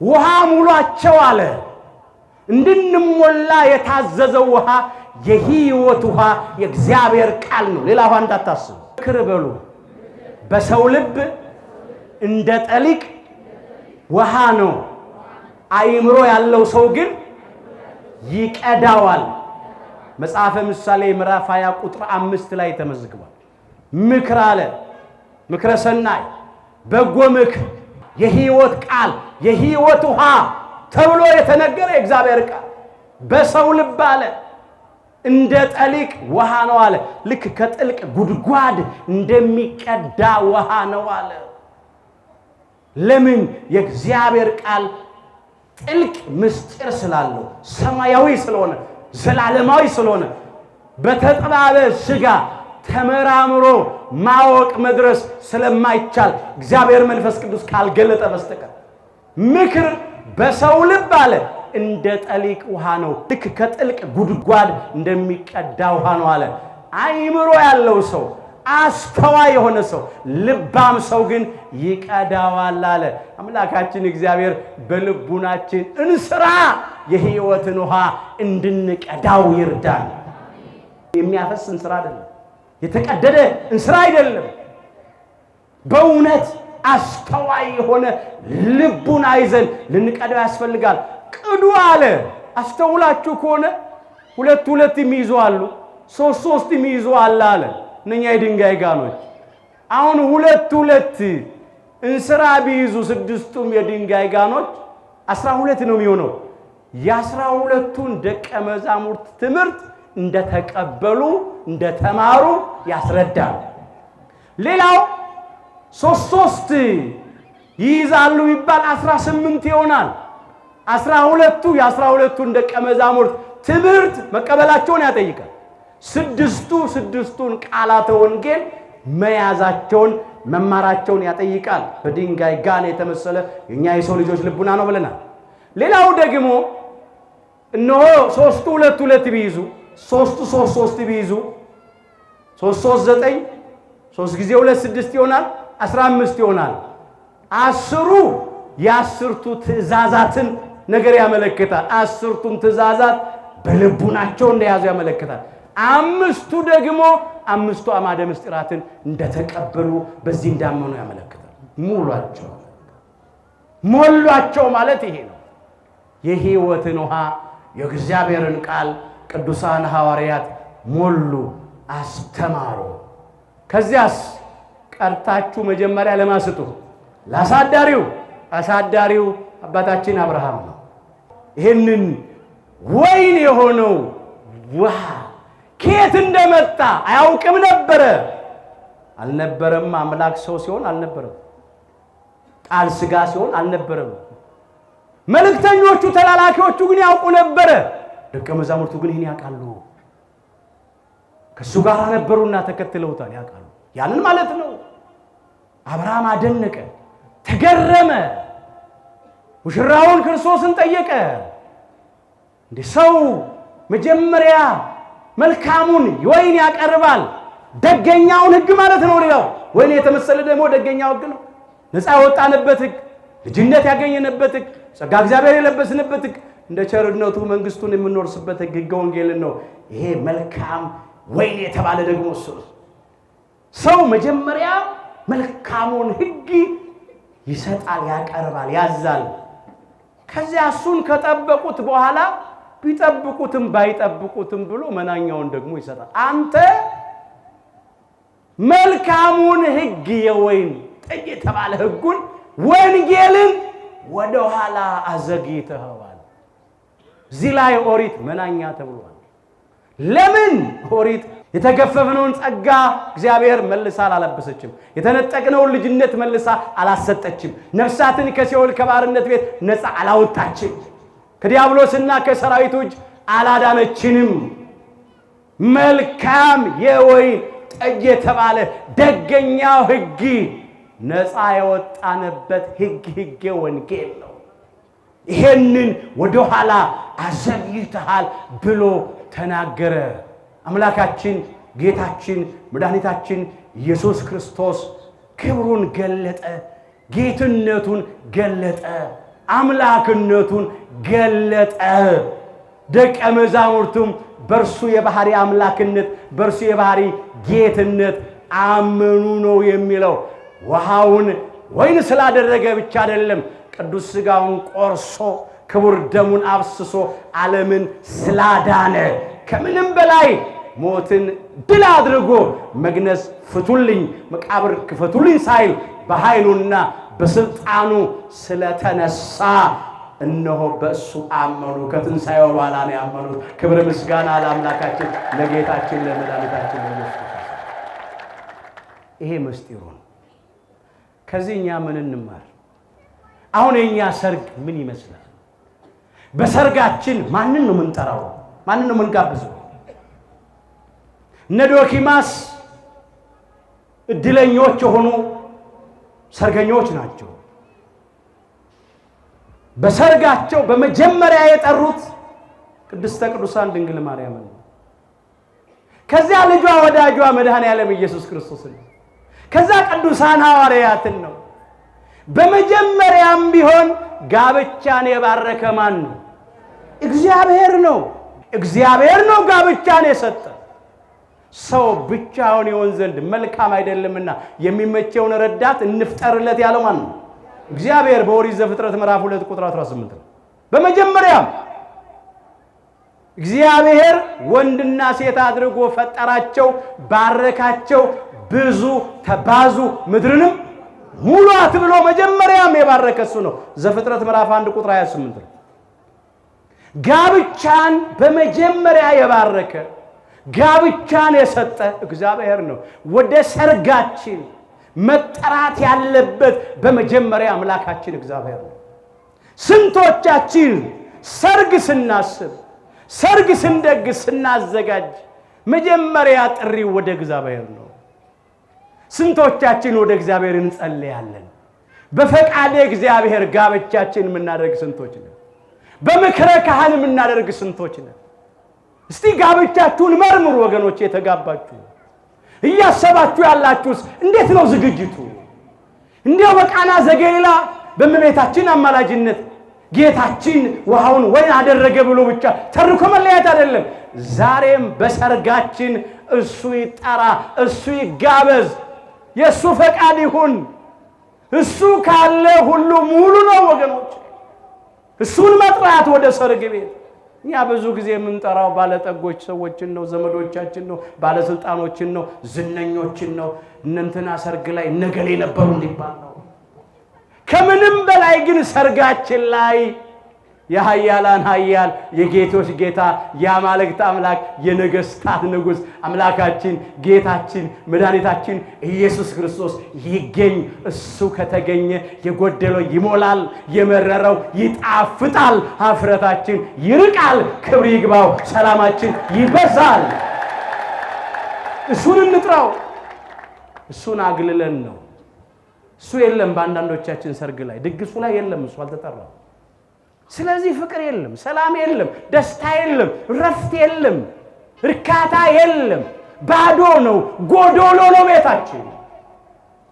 ውሃ ሙሏቸው አለ። እንድንሞላ የታዘዘው ውሃ የሕይወት ውሃ የእግዚአብሔር ቃል ነው። ሌላ ውሃ እንዳታስቡ። ምክር በሉ በሰው ልብ እንደ ጠሊቅ ውሃ ነው። አእምሮ ያለው ሰው ግን ይቀዳዋል። መጽሐፈ ምሳሌ ምዕራፍ 20 ቁጥር 5 ላይ ተመዝግቧል። ምክር አለ፣ ምክረ ሰናይ፣ በጎ ምክር፣ የሕይወት ቃል፣ የሕይወት ውሃ ተብሎ የተነገረ የእግዚአብሔር ቃል በሰው ልብ አለ እንደ ጠሊቅ ውሃ ነው አለ። ልክ ከጥልቅ ጉድጓድ እንደሚቀዳ ውሃ ነው አለ። ለምን? የእግዚአብሔር ቃል ጥልቅ ምስጢር ስላለው፣ ሰማያዊ ስለሆነ፣ ዘላለማዊ ስለሆነ በተጠባበ ሥጋ ተመራምሮ ማወቅ መድረስ ስለማይቻል እግዚአብሔር መንፈስ ቅዱስ ካልገለጠ በስተቀር ምክር በሰው ልብ አለ እንደ ጠሊቅ ውሃ ነው። ልክ ከጥልቅ ጉድጓድ እንደሚቀዳ ውሃ ነው አለ። አእምሮ ያለው ሰው፣ አስተዋይ የሆነ ሰው፣ ልባም ሰው ግን ይቀዳዋል አለ። አምላካችን እግዚአብሔር በልቡናችን እንስራ የሕይወትን ውሃ እንድንቀዳው ይርዳል። የሚያፈስ እንስራ አይደለም፣ የተቀደደ እንስራ አይደለም። በእውነት አስተዋይ የሆነ ልቡን አይዘን ልንቀዳው ያስፈልጋል። ቅዱ አለ። አስተውላችሁ ከሆነ ሁለት ሁለት የሚይዙ አሉ፣ ሶስት ሶስት የሚይዙ አለ አለ። እነኛ የድንጋይ ጋኖች አሁን ሁለት ሁለት እንስራ ቢይዙ ስድስቱም የድንጋይ ጋኖች 12 ነው የሚሆነው። የ12ቱን ደቀ መዛሙርት ትምህርት እንደተቀበሉ እንደተማሩ ያስረዳል። ሌላው ሶስት ይይዛሉ ይባል 18 ይሆናል። 12ቱ የ12ቱን ደቀ መዛሙርት ትምህርት መቀበላቸውን ያጠይቃል። ስድስቱን ቃላተ ወንጌል መያዛቸውን መማራቸውን ያጠይቃል። በድንጋይ ጋን የተመሰለ የኛ የሰው ልጆች ልቡና ነው ብለናል። ሌላው ደግሞ እነሆ ሶስቱ ሁለት ቢይዙ ሶስት ቢይዙ 9 3 ጊዜ 2 6 ይሆናል፣ 15 ይሆናል። 10ሩ የ10ቱ ትእዛዛትን ነገር ያመለክታል። 10ቱን ትእዛዛት በልቡናቸው እንደያዙ ያመለክታል። 5ቱ ደግሞ 5ቱ አዕማደ ምስጢራትን እንደተቀበሉ በዚህ እንዳመኑ ያመለክታል። ሞሏቸው ማለት ይሄ ነው። የሕይወትን ውሃ የእግዚአብሔርን ቃል ቅዱሳን ሐዋርያት ሞሉ፣ አስተማሩ። ከዚያስ ቀርታችሁ መጀመሪያ ለማስጡ ለአሳዳሪው አሳዳሪው አባታችን አብርሃም ነው። ይህንን ወይን የሆነው ውሃ ከየት እንደመጣ አያውቅም ነበረ። አልነበረም። አምላክ ሰው ሲሆን አልነበረም። ቃል ሥጋ ሲሆን አልነበረም። መልእክተኞቹ ተላላኪዎቹ ግን ያውቁ ነበረ። ደቀ መዛሙርቱ ግን ይህን ያውቃሉ። ከእሱ ጋር ነበሩና ተከትለውታል፣ ያውቃሉ። ያንን ማለት ነው። አብርሃም አደነቀ፣ ተገረመ። ሙሽራውን ክርስቶስን ጠየቀ። እንደ ሰው መጀመሪያ መልካሙን ወይን ያቀርባል። ደገኛውን ሕግ ማለት ነው። ሌላው ወይን የተመሰለ ደግሞ ደገኛው ሕግ ነው። ነፃ ያወጣንበት ሕግ፣ ልጅነት ያገኘንበት ሕግ፣ ጸጋ እግዚአብሔር የለበስንበት ሕግ፣ እንደ ቸርነቱ መንግስቱን የምንወርስበት ሕግ፣ ሕገ ወንጌልን ነው። ይሄ መልካም ወይን የተባለ ደግሞ እሱ ነው። ሰው መጀመሪያ መልካሙን ሕግ ይሰጣል፣ ያቀርባል፣ ያዛል። ከዚያ እሱን ከጠበቁት በኋላ ቢጠብቁትም ባይጠብቁትም ብሎ መናኛውን ደግሞ ይሰጣል። አንተ መልካሙን ሕግ የወይን ጠጅ የተባለ ሕጉን ወንጌልን ወደ ኋላ አዘግይተኸዋል። እዚህ ላይ ኦሪት መናኛ ተብሏል። ለምን? ኦሪት የተገፈፍነውን ጸጋ እግዚአብሔር መልሳ አላለበሰችም። የተነጠቅነውን ልጅነት መልሳ አላሰጠችም። ነፍሳትን ከሲኦል ከባርነት ቤት ነፃ አላወጣችም። ከዲያብሎስና ከሰራዊቱ እጅ አላዳነችንም። መልካም የወይን ጠጅ የተባለ ደገኛው ሕግ ነፃ የወጣንበት ሕግ ወንጌል ነው። ይሄንን ወደ ኋላ አዘግይተሃል ብሎ ተናገረ። አምላካችን ጌታችን መድኃኒታችን ኢየሱስ ክርስቶስ ክብሩን ገለጠ፣ ጌትነቱን ገለጠ፣ አምላክነቱን ገለጠ። ደቀ መዛሙርቱም በርሱ የባህሪ አምላክነት በርሱ የባህሪ ጌትነት አመኑ ነው የሚለው። ውሃውን ወይን ስላደረገ ብቻ አይደለም፣ ቅዱስ ሥጋውን ቆርሶ ክቡር ደሙን አፍስሶ ዓለምን ስላዳነ ከምንም በላይ ሞትን ድል አድርጎ መግነዝ ፍቱልኝ መቃብር ክፈቱልኝ ሳይል በኃይሉና በስልጣኑ ስለተነሳ እነሆ በእሱ አመኑ። ከትንሣኤው በኋላ ነው ያመኑት። ክብር ምስጋና ለአምላካችን ለጌታችን ለመድኃኒታችን ለኢየሱስ ክርስቶስ። ይሄ ምስጢሩ ነው። ከዚህ እኛ ምን እንማር? አሁን የኛ ሰርግ ምን ይመስላል? በሰርጋችን ማንን ነው የምንጠራው? ማንን ነው የምንጋብዘው? እነ ዶኪማስ እድለኞች የሆኑ ሰርገኞች ናቸው። በሰርጋቸው በመጀመሪያ የጠሩት ቅድስተ ቅዱሳን ድንግል ማርያም ነው። ከዚያ ልጇ ወዳጇ መድኃኔዓለም ኢየሱስ ክርስቶስ ነው። ከዛ ቅዱሳን ሐዋርያትን ነው። በመጀመሪያም ቢሆን ጋብቻን የባረከ ማን ነው? እግዚአብሔር ነው። እግዚአብሔር ነው ጋብቻን የሰጠ። ሰው ብቻውን ይሆን ዘንድ መልካም አይደለምና የሚመቸውን ረዳት እንፍጠርለት ያለው ማን ነው? እግዚአብሔር። በኦሪት ዘፍጥረት ምዕራፍ 2 ቁጥር 18 ነው። በመጀመሪያም እግዚአብሔር ወንድና ሴት አድርጎ ፈጠራቸው፣ ባረካቸው፣ ብዙ ተባዙ ምድርንም ሙሏት ብሎ መጀመሪያም የባረከ እሱ ነው። ዘፍጥረት ምዕራፍ 1 ቁጥር 28 ነው። ጋብቻን በመጀመሪያ የባረከ ጋብቻን የሰጠ እግዚአብሔር ነው። ወደ ሰርጋችን መጠራት ያለበት በመጀመሪያ አምላካችን እግዚአብሔር ነው። ስንቶቻችን ሰርግ ስናስብ ሰርግ ስንደግስ ስናዘጋጅ መጀመሪያ ጥሪው ወደ እግዚአብሔር ነው። ስንቶቻችን ወደ እግዚአብሔር እንጸልያለን? በፈቃደ እግዚአብሔር ጋብቻችን የምናደርግ ስንቶች ነን? በምክረ ካህን የምናደርግ ስንቶች ነን? እስቲ ጋብቻችሁን መርምሩ ወገኖች። የተጋባችሁ እያሰባችሁ ያላችሁስ እንዴት ነው ዝግጅቱ? እንዲያው በቃና ዘገሊላ በእመቤታችን አማላጅነት ጌታችን ውሃውን ወይን አደረገ ብሎ ብቻ ተርኮ መለያየት አይደለም። ዛሬም በሰርጋችን እሱ ይጠራ፣ እሱ ይጋበዝ፣ የእሱ ፈቃድ ይሁን። እሱ ካለ ሁሉ ሙሉ ነው ወገኖች። እሱን መጥራት ወደ ሰርግ ቤት። እኛ ብዙ ጊዜ የምንጠራው ባለጠጎች ሰዎችን ነው፣ ዘመዶቻችን ነው፣ ባለስልጣኖችን ነው፣ ዝነኞችን ነው። እነንትና ሰርግ ላይ ነገሌ ነበሩ እንዲባል ነው። ከምንም በላይ ግን ሰርጋችን ላይ የኃያላን ኃያል የጌቶች ጌታ የአማልክት አምላክ የነገስታት ንጉሥ አምላካችን ጌታችን መድኃኒታችን ኢየሱስ ክርስቶስ ይገኝ። እሱ ከተገኘ የጎደለው ይሞላል፣ የመረረው ይጣፍጣል፣ ኀፍረታችን ይርቃል፣ ክብር ይግባው፣ ሰላማችን ይበዛል። እሱን እንጥራው። እሱን አግልለን ነው። እሱ የለም በአንዳንዶቻችን ሰርግ ላይ ድግሱ ላይ የለም፣ እሱ አልተጠራም። ስለዚህ ፍቅር የለም፣ ሰላም የለም፣ ደስታ የለም፣ ረፍት የለም፣ እርካታ የለም። ባዶ ነው፣ ጎዶሎ ነው ቤታችን።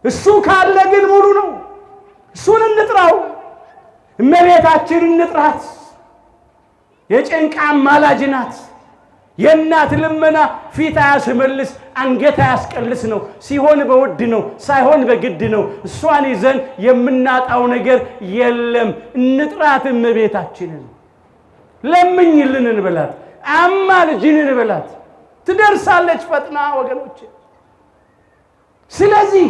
እሱ ካለ ግን ሙሉ ነው። እሱን እንጥራው። እመቤታችን እንጥራት። የጭንቅ አማላጅ ናት፣ የእናት ልመና ፊት አያስመልስ አንገት አያስቀልስ ነው። ሲሆን በውድ ነው፣ ሳይሆን በግድ ነው። እሷን ይዘን የምናጣው ነገር የለም። እንጥራት እመቤታችንን፣ ለምኝልን እንበላት፣ አማልጅን እንበላት። ትደርሳለች ፈጥና ወገኖች። ስለዚህ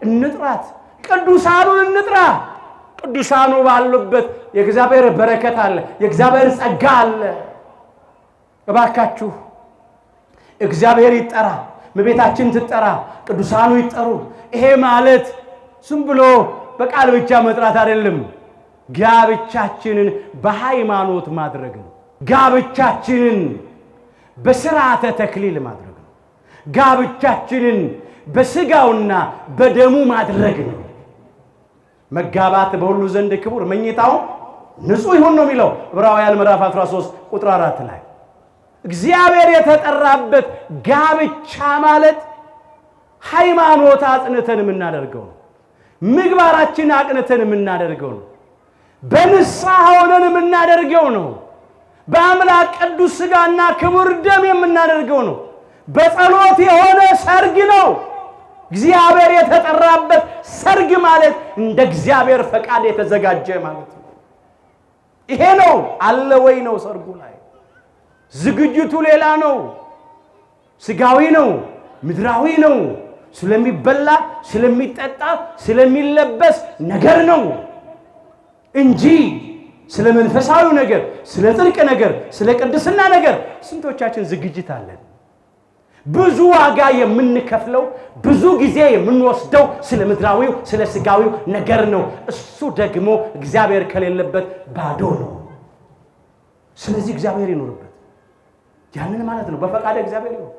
እንጥራት፣ ቅዱሳኑን እንጥራ። ቅዱሳኑ ባሉበት የእግዚአብሔር በረከት አለ፣ የእግዚአብሔር ጸጋ አለ። እባካችሁ እግዚአብሔር ይጠራ፣ እመቤታችን ትጠራ፣ ቅዱሳኑ ይጠሩ። ይሄ ማለት ዝም ብሎ በቃል ብቻ መጥራት አይደለም። ጋብቻችንን በሃይማኖት ማድረግ ነው። ጋብቻችንን በሥርዓተ ተክሊል ማድረግ ነው። ጋብቻችንን በሥጋውና በደሙ ማድረግ ነው። መጋባት በሁሉ ዘንድ ክቡር፣ መኝታው ንጹሕ ይሁን ነው የሚለው ዕብራውያን ምዕራፍ 13 ቁጥር 4 ላይ። እግዚአብሔር የተጠራበት ጋብቻ ማለት ሃይማኖት አጥንተን የምናደርገው ነው። ምግባራችን አቅንተን የምናደርገው ነው። በንስሐ ሆነን የምናደርገው ነው። በአምላክ ቅዱስ ሥጋና ክቡር ደም የምናደርገው ነው። በጸሎት የሆነ ሰርግ ነው። እግዚአብሔር የተጠራበት ሰርግ ማለት እንደ እግዚአብሔር ፈቃድ የተዘጋጀ ማለት ነው። ይሄ ነው አለ ወይ ነው ሰርጉ ላይ። ዝግጅቱ ሌላ ነው። ሥጋዊ ነው፣ ምድራዊ ነው። ስለሚበላ ስለሚጠጣ ስለሚለበስ ነገር ነው እንጂ ስለ መንፈሳዊ ነገር፣ ስለ ጽድቅ ነገር፣ ስለ ቅድስና ነገር ስንቶቻችን ዝግጅት አለን? ብዙ ዋጋ የምንከፍለው ብዙ ጊዜ የምንወስደው ስለ ምድራዊው ስለ ሥጋዊው ነገር ነው። እሱ ደግሞ እግዚአብሔር ከሌለበት ባዶ ነው። ስለዚህ እግዚአብሔር ይኖርበት ያንን ማለት ነው። በፈቃደ እግዚአብሔር ነው።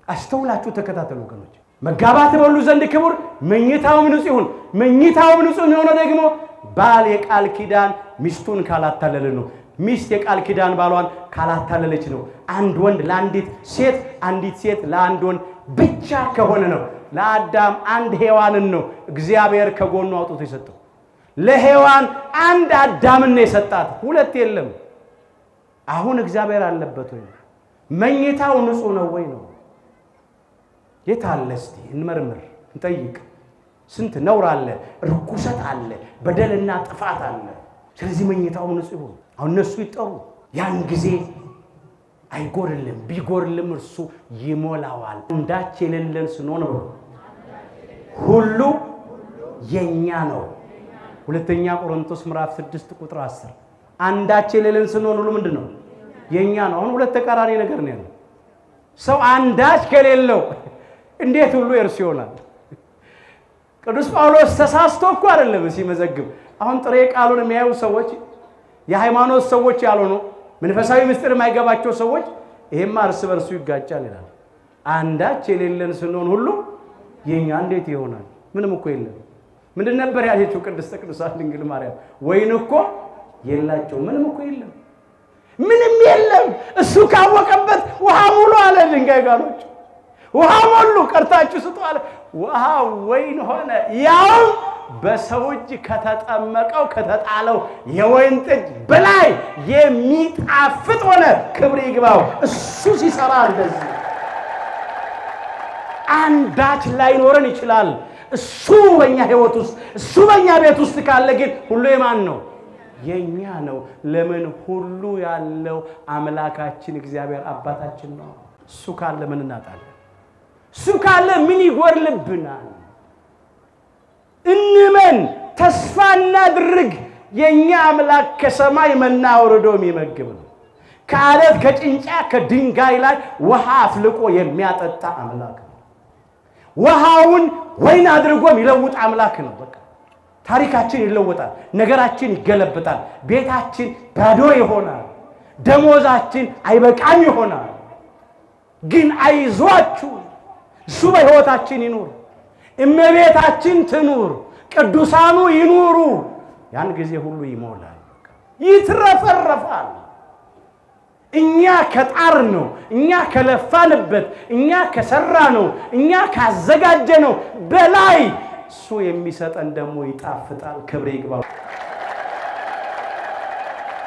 አስተውላችሁ ተከታተሉ ወገኖች። መጋባት በሁሉ ዘንድ ክቡር፣ መኝታውም ንጹሕ ይሁን። መኝታውም ንጹሕ የሆነ ደግሞ ባል የቃል ኪዳን ሚስቱን ካላታለለ ነው። ሚስት የቃል ኪዳን ባሏን ካላታለለች ነው። አንድ ወንድ ለአንዲት ሴት፣ አንዲት ሴት ለአንድ ወንድ ብቻ ከሆነ ነው። ለአዳም አንድ ሔዋንን ነው እግዚአብሔር ከጎኑ አውጥቶ የሰጠው። ለሔዋን አንድ አዳምን ነው የሰጣት፣ ሁለት የለም። አሁን እግዚአብሔር አለበት ወይ? መኝታው ንጹሕ ነው ወይ ነው? የት አለ? እስቲ እንመርምር፣ እንጠይቅ። ስንት ነውር አለ፣ ርኩሰት አለ፣ በደልና ጥፋት አለ። ስለዚህ መኝታው ንጹሕ ይሁን። አሁን እነሱ ይጠሩ፣ ያን ጊዜ አይጎርልም፣ ቢጎርልም እርሱ ይሞላዋል። አንዳች የሌለን ስንሆን ሁሉ የኛ ነው። ሁለተኛ ቆሮንቶስ ምዕራፍ 6 ቁጥር 10 አንዳች የሌለን ስንሆን ሁሉ ምንድነው? የኛ ነው። አሁን ሁለት ተቃራኒ ነገር ነው ያለው። ሰው አንዳች ከሌለው እንዴት ሁሉ የእርሱ ይሆናል? ቅዱስ ጳውሎስ ተሳስቶ እኮ አይደለም ሲመዘግብ። አሁን ጥሬ ቃሉን የሚያዩ ሰዎች፣ የሃይማኖት ሰዎች ያልሆኑ መንፈሳዊ ምስጢር የማይገባቸው ሰዎች ይሄማ እርስ በርሱ ይጋጫል ይላል። አንዳች የሌለን ስንሆን ሁሉ የኛ እንዴት ይሆናል? ምንም እኮ የለም። ምንድን ነበር ያለችው ቅድስተ ቅዱሳን ድንግል ማርያም? ወይን እኮ የላቸው፣ ምንም እኮ የለም፣ ምንም የለም። እሱ ካወቀበት ውሃ ሙሉ አለ። ድንጋይ ጋኖች ውሃ ሞሉ፣ ቀርታችሁ ስጡ አለ። ውሃ ወይን ሆነ። ያው በሰው እጅ ከተጠመቀው ከተጣለው የወይን ጠጅ በላይ የሚጣፍጥ ሆነ። ክብር ይግባው። እሱ ሲሰራ እንደዚህ አንዳች ላይኖረን ይችላል። እሱ በእኛ ሕይወት ውስጥ እሱ በእኛ ቤት ውስጥ ካለ ግን ሁሉ የማን ነው? የኛ ነው። ለምን? ሁሉ ያለው አምላካችን እግዚአብሔር አባታችን ነው። እሱ ካለ ምን እናጣለን? እሱ ካለ ምን ይጎርልብናል? እንመን፣ ተስፋ እናድርግ። የኛ አምላክ ከሰማይ መና ወርዶ የሚመግብ ነው። ከአለት ከጭንጫ ከድንጋይ ላይ ውሃ አፍልቆ የሚያጠጣ አምላክ ነው። ውሃውን ወይን አድርጎ የሚለውጥ አምላክ ነው። በቃ ታሪካችን ይለወጣል፣ ነገራችን ይገለበጣል፣ ቤታችን ባዶ ይሆናል፣ ደሞዛችን አይበቃም ይሆናል። ግን አይዟችሁ፣ እሱ በሕይወታችን ይኑር፣ እመቤታችን ትኑር፣ ቅዱሳኑ ይኑሩ። ያን ጊዜ ሁሉ ይሞላል፣ ይትረፈረፋል። እኛ ከጣር ነው፣ እኛ ከለፋንበት፣ እኛ ከሰራ ነው፣ እኛ ካዘጋጀ ነው በላይ እሱ የሚሰጠን ደግሞ ይጣፍጣል። ክብር ይግባው።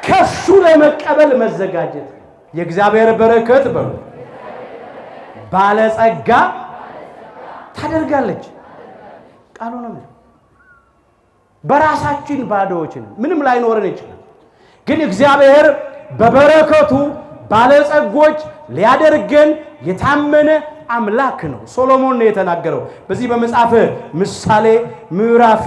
ከሱ ለመቀበል መዘጋጀት። የእግዚአብሔር በረከት በሉ ባለጸጋ ታደርጋለች። ቃሉ ነው። በራሳችን ባዶዎች ምንም ላይኖረን ይችላል። ግን እግዚአብሔር በበረከቱ ባለጸጎች ሊያደርገን የታመነ አምላክ ነው። ሶሎሞን ነው የተናገረው በዚህ በመጽሐፈ ምሳሌ ምዕራፍ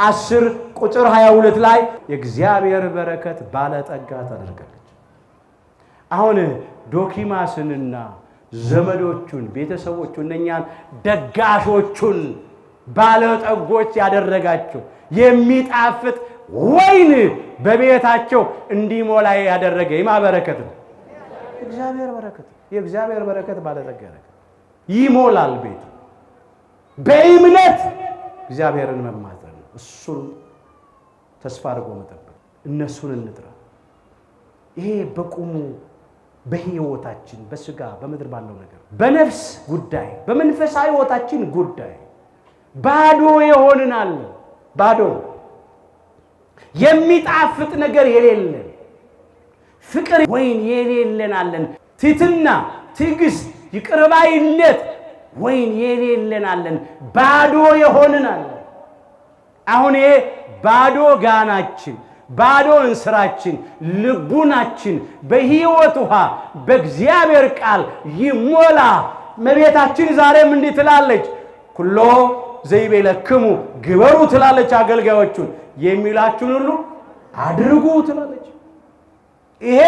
10 ቁጥር 22 ላይ የእግዚአብሔር በረከት ባለጠጋ ታደርጋለች። አሁን ዶኪማስንና ዘመዶቹን ቤተሰቦቹን እነኛን ደጋሾቹን ባለጠጎች ያደረጋቸው የሚጣፍጥ ወይን በቤታቸው እንዲሞላ ያደረገ የማበረከት ነው። እግዚአብሔር በረከት የእግዚአብሔር በረከት ባለጠጋ ይሞላል ቤት። በእምነት እግዚአብሔርን መማፀን ነው። እሱን ተስፋ አድርጎ መጠበቅ። እነሱን እንጥራ። ይሄ በቁሙ በህይወታችን በስጋ በምድር ባለው ነገር በነፍስ ጉዳይ በመንፈሳዊ ህይወታችን ጉዳይ ባዶ የሆንናል። ባዶ የሚጣፍጥ ነገር የሌለን ፍቅር ወይን የሌለናለን። ትሕትና፣ ትዕግስት፣ ይቅርባይነት ወይን የሌለናለን። ባዶ የሆንናል። አሁን ይሄ ባዶ ጋናችን ባዶ እንስራችን ልቡናችን በህይወት ውሃ በእግዚአብሔር ቃል ይሞላ። እመቤታችን ዛሬም እንዲህ ትላለች፣ ኩሎ ዘይቤለክሙ ግበሩ ትላለች። አገልጋዮቹን የሚላችሁን ሁሉ አድርጉ ትላለች። ይሄ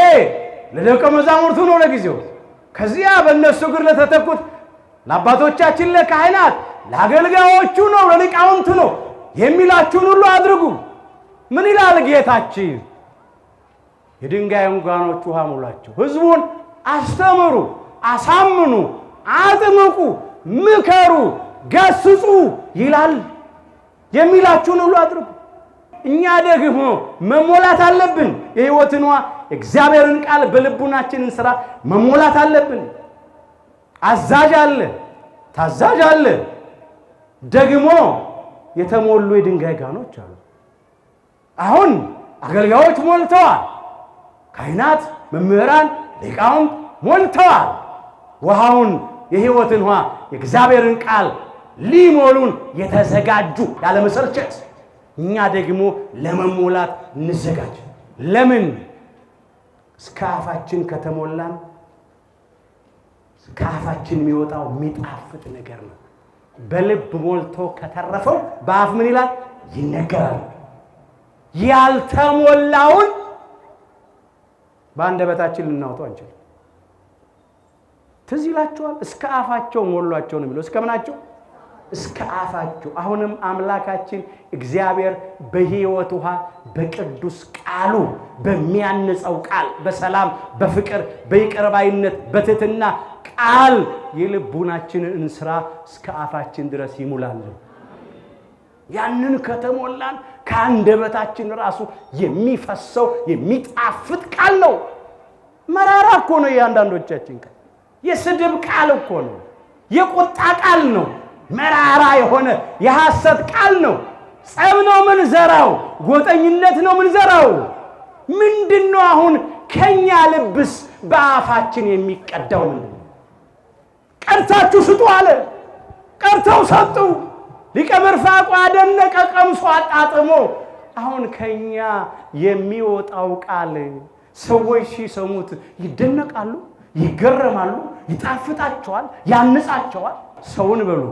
ለደቀ መዛሙርቱ ነው ለጊዜው። ከዚያ በእነሱ እግር ለተተኩት ለአባቶቻችን ለካህናት ለአገልጋዮቹ ነው ለሊቃውንቱ ነው። የሚላችሁን ሁሉ አድርጉ። ምን ይላል ጌታችን? የድንጋዩን ጋኖች ውሃ ሙላቸው፣ ህዝቡን አስተምሩ፣ አሳምኑ፣ አጥምቁ፣ ምከሩ፣ ገስጹ ይላል። የሚላችሁን ሁሉ አድርጉ። እኛ ደግሞ መሞላት አለብን። የህይወትን ውሃ እግዚአብሔርን ቃል በልቡናችን እንስራ መሞላት አለብን። አዛዥ አለ፣ ታዛዥ አለ። ደግሞ የተሞሉ የድንጋይ ጋኖች አሉ። አሁን አገልጋዮች ሞልተዋል። ካህናት፣ መምህራን፣ ሊቃውንት ሞልተዋል። ውሃውን የህይወትን ውሃ የእግዚአብሔርን ቃል ሊሞሉን የተዘጋጁ ያለመሰልቸት። እኛ ደግሞ ለመሞላት እንዘጋጅ። ለምን? እስከ አፋችን ከተሞላን ከአፋችን የሚወጣው የሚጣፍጥ ነገር ነው። በልብ ሞልቶ ከተረፈው በአፍ ምን ይላል? ይነገራል። ያልተሞላውን በአንደበታችን ልናወጣው አንችልም። ትዝ ይላችኋል። እስከ አፋቸው ሞሏቸው ነው የሚለው። እስከ ምናቸው? እስከ አፋቸው። አሁንም አምላካችን እግዚአብሔር በህይወት ውሃ በቅዱስ ቃሉ በሚያንጸው ቃል በሰላም በፍቅር በይቅርባይነት በትህትና ቃል የልቡናችንን እንስራ እስከ አፋችን ድረስ ይሙላልን። ያንን ከተሞላን ከአንደበታችን ራሱ የሚፈሰው የሚጣፍጥ ቃል ነው። መራራ እኮ ነው የአንዳንዶቻችን ቃል። የስድብ ቃል እኮ ነው። የቁጣ ቃል ነው። መራራ የሆነ የሐሰት ቃል ነው። ጸብ ነው ምን ዘራው፣ ጎጠኝነት ነው ምን ዘራው። ምንድነው አሁን ከኛ ልብስ በአፋችን የሚቀዳው? ምንድነው? ቀርታችሁ ስጡ አለ። ቀርተው ሰጡ። ሊቀ መርፋቁ አደነቀ፣ ቀምሶ አጣጥሞ። አሁን ከኛ የሚወጣው ቃል ሰዎች ሲሰሙት ይደነቃሉ፣ ይገረማሉ፣ ይጣፍጣቸዋል፣ ያንጻቸዋል። ሰውን በሉ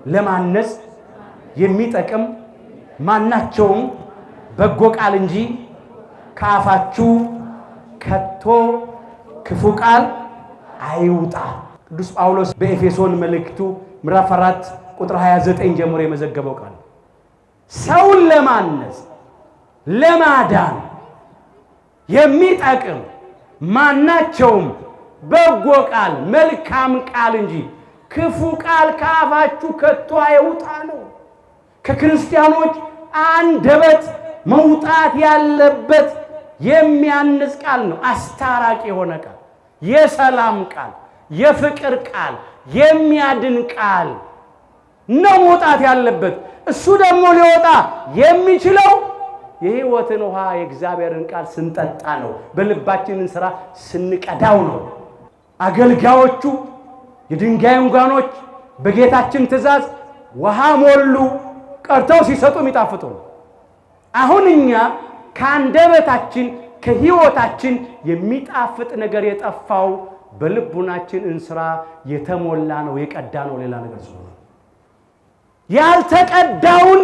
ለማነጽ የሚጠቅም ማናቸውም በጎ ቃል እንጂ ከአፋችሁ ከቶ ክፉ ቃል አይውጣ። ቅዱስ ጳውሎስ በኤፌሶን መልእክቱ ምዕራፍ 4 ቁጥር 29 ጀምሮ የመዘገበው ቃል ሰውን ለማነጽ ለማዳን የሚጠቅም ማናቸውም በጎ ቃል መልካም ቃል እንጂ ክፉ ቃል ከአፋችሁ ከቶ አይውጣ ነው። ከክርስቲያኖች አንደበት መውጣት ያለበት የሚያንጽ ቃል ነው። አስታራቂ የሆነ ቃል፣ የሰላም ቃል፣ የፍቅር ቃል፣ የሚያድን ቃል ነው መውጣት ያለበት። እሱ ደግሞ ሊወጣ የሚችለው የሕይወትን ውሃ የእግዚአብሔርን ቃል ስንጠጣ ነው። በልባችንን ሥራ ስንቀዳው ነው። አገልጋዮቹ የድንጋዩን ጋኖች በጌታችን ትእዛዝ ውሃ ሞሉ፣ ቀርተው ሲሰጡ የሚጣፍጡ ነው። አሁን እኛ ከአንደበታችን ከሕይወታችን የሚጣፍጥ ነገር የጠፋው በልቡናችን እንስራ የተሞላ ነው፣ የቀዳ ነው። ሌላ ነገር ስለሆነ ያልተቀዳውን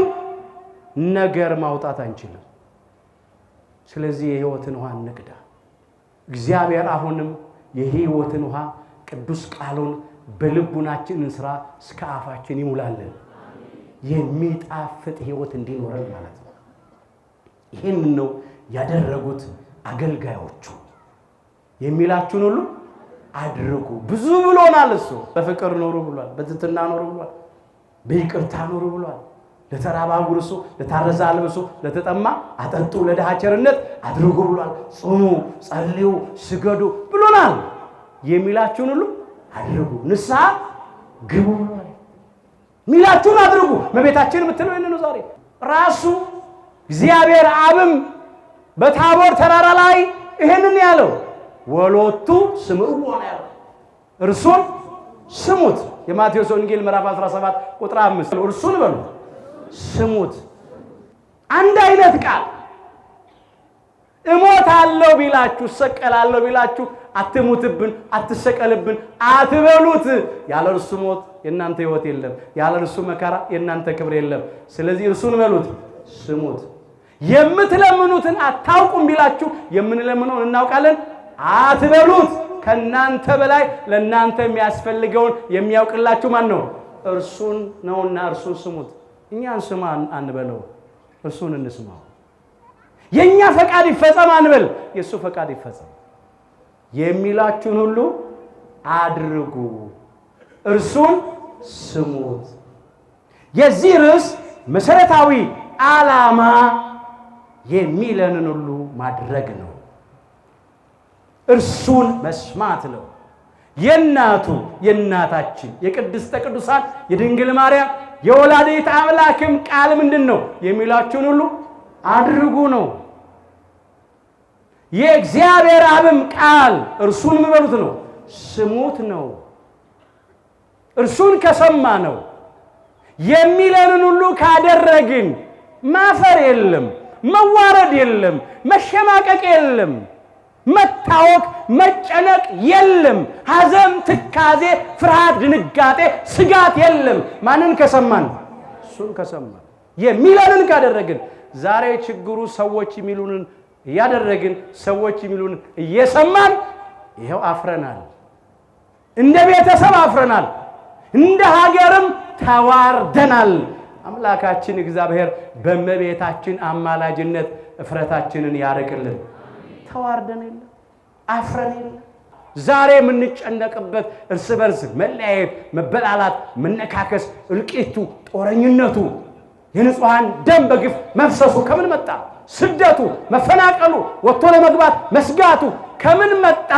ነገር ማውጣት አንችልም። ስለዚህ የሕይወትን ውሃ እንቅዳ። እግዚአብሔር አሁንም የሕይወትን ውሃ ቅዱስ ቃሉን በልቡናችን እንስራ እስከ አፋችን ይሙላልን። የሚጣፍጥ ሕይወት እንዲኖረን ማለት ነው። ይህን ነው ያደረጉት አገልጋዮቹ። የሚላችሁን ሁሉ አድርጉ ብዙ ብሎናል። እሱ በፍቅር ኑሩ ብሏል፣ በትሕትና ኑሩ ብሏል፣ በይቅርታ ኑሩ ብሏል። ለተራበ አጉርሱ፣ ለታረዘ አልብሱ፣ ለተጠማ አጠጡ፣ ለድሃ ቸርነት አድርጉ ብሏል። ጾሙ፣ ጸልዩ፣ ስገዱ ብሎናል። የሚላችሁን ሁሉ አድርጉ፣ ንስሐ ግቡ ብሏል። ሚላችሁን አድርጉ። እመቤታችን የምትለው ይህን ነው። ዛሬ ራሱ እግዚአብሔር አብም በታቦር ተራራ ላይ ይሄንን ያለው ወሎቱ ስምዑ ነው ያለው። እርሱን ስሙት። የማቴዎስ ወንጌል ምዕራፍ 17 ቁጥር 5 እርሱን በሉ ስሙት። አንድ አይነት ቃል። እሞታለሁ ቢላችሁ እሰቀላለሁ ቢላችሁ አትሙትብን፣ አትሰቀልብን አትበሉት። ያለ እርሱ ሞት የእናንተ ሕይወት የለም፣ ያለ እርሱ መከራ የእናንተ ክብር የለም። ስለዚህ እርሱን በሉት ስሙት። የምትለምኑትን አታውቁም ቢላችሁ የምንለምነውን እናውቃለን አትበሉት። ከናንተ በላይ ለናንተ የሚያስፈልገውን የሚያውቅላችሁ ማን ነው? እርሱን ነውና እርሱን ስሙት። እኛን ስማ አንበለው፣ እርሱን እንስማው። የኛ ፈቃድ ይፈጸም አንበል፣ የሱ ፈቃድ ይፈጸም። የሚላችሁን ሁሉ አድርጉ፣ እርሱን ስሙት። የዚህ ርዕስ መሰረታዊ ዓላማ የሚለንን ሁሉ ማድረግ ነው። እርሱን መስማት ነው። የእናታችን የቅድስተ ቅዱሳን የድንግል ማርያም የወላዲተ አምላክም ቃል ምንድን ነው? የሚላችሁን ሁሉ አድርጉ ነው። የእግዚአብሔር አብም ቃል እርሱን ምበሉት ነው፣ ስሙት ነው። እርሱን ከሰማ ነው። የሚለንን ሁሉ ካደረግን ማፈር የለም፣ መዋረድ የለም፣ መሸማቀቅ የለም፣ መታወክ መጨነቅ የለም፣ ሐዘን፣ ትካዜ፣ ፍርሃት፣ ድንጋጤ፣ ስጋት የለም። ማንን ከሰማን? እሱን ከሰማን። የሚለንን ካደረግን። ዛሬ ችግሩ ሰዎች የሚሉንን እያደረግን ሰዎች የሚሉንን እየሰማን ይኸው አፍረናል። እንደ ቤተሰብ አፍረናል፣ እንደ ሀገርም ተዋርደናል። አምላካችን እግዚአብሔር በእመቤታችን አማላጅነት እፍረታችንን ያርቅልን። ተዋርደን የለ አፍረን የለ። ዛሬ የምንጨነቅበት እርስ በርስ መለያየት፣ መበላላት፣ መነካከስ፣ እልቂቱ፣ ጦረኝነቱ፣ የንጹሐን ደም በግፍ መፍሰሱ ከምን መጣ? ስደቱ፣ መፈናቀሉ፣ ወጥቶ ለመግባት መስጋቱ ከምን መጣ?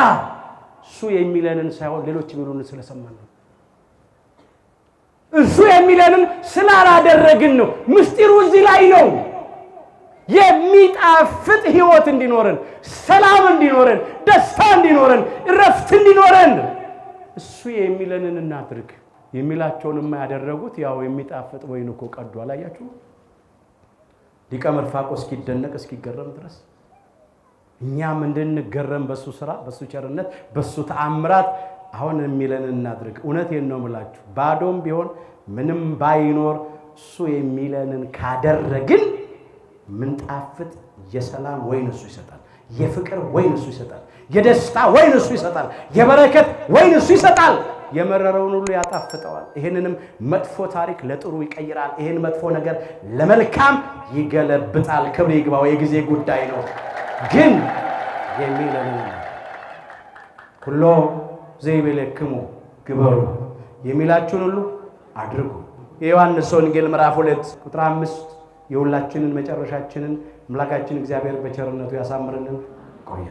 እሱ የሚለንን ሳይሆን ሌሎች የሚሉንን ስለሰማን ነው። እሱ የሚለንን ስላላደረግን ነው። ምስጢሩ እዚህ ላይ ነው። የሚጣፍጥ ሕይወት እንዲኖረን፣ ሰላም እንዲኖረን፣ ደስታ እንዲኖረን፣ እረፍት እንዲኖረን እሱ የሚለንን እናድርግ። የሚላቸውንማ ያደረጉት ያው የሚጣፍጥ ወይን እኮ ቀዱ። አላያችሁ? ሊቀ መርፋቆስ እስኪደነቅ እስኪገረም ድረስ እኛም እንድንገረም በሱ ስራ፣ በሱ ቸርነት፣ በሱ ተአምራት አሁን የሚለንን እናድርግ። እውነቴን ነው የምላችሁ፣ ባዶም ቢሆን ምንም ባይኖር እሱ የሚለንን ካደረግን ምንጣፍጥ የሰላም ወይን እሱ ይሰጣል፣ የፍቅር ወይን እሱ ይሰጣል፣ የደስታ ወይን እሱ ይሰጣል፣ የበረከት ወይን እሱ ይሰጣል። የመረረውን ሁሉ ያጣፍጠዋል። ይሄንንም መጥፎ ታሪክ ለጥሩ ይቀይራል። ይሄን መጥፎ ነገር ለመልካም ይገለብጣል። ክብር ይግባው። የጊዜ ጉዳይ ነው። ግን የሚለንን ሁሉ ዘይቤለክሙ ግበሩ፣ የሚላችሁን ሁሉ አድርጉ። የዮሐንስ ወንጌል ምዕራፍ 2 ቁጥር 5 የሁላችንን መጨረሻችንን አምላካችን እግዚአብሔር በቸርነቱ ያሳምርልን። ቆየ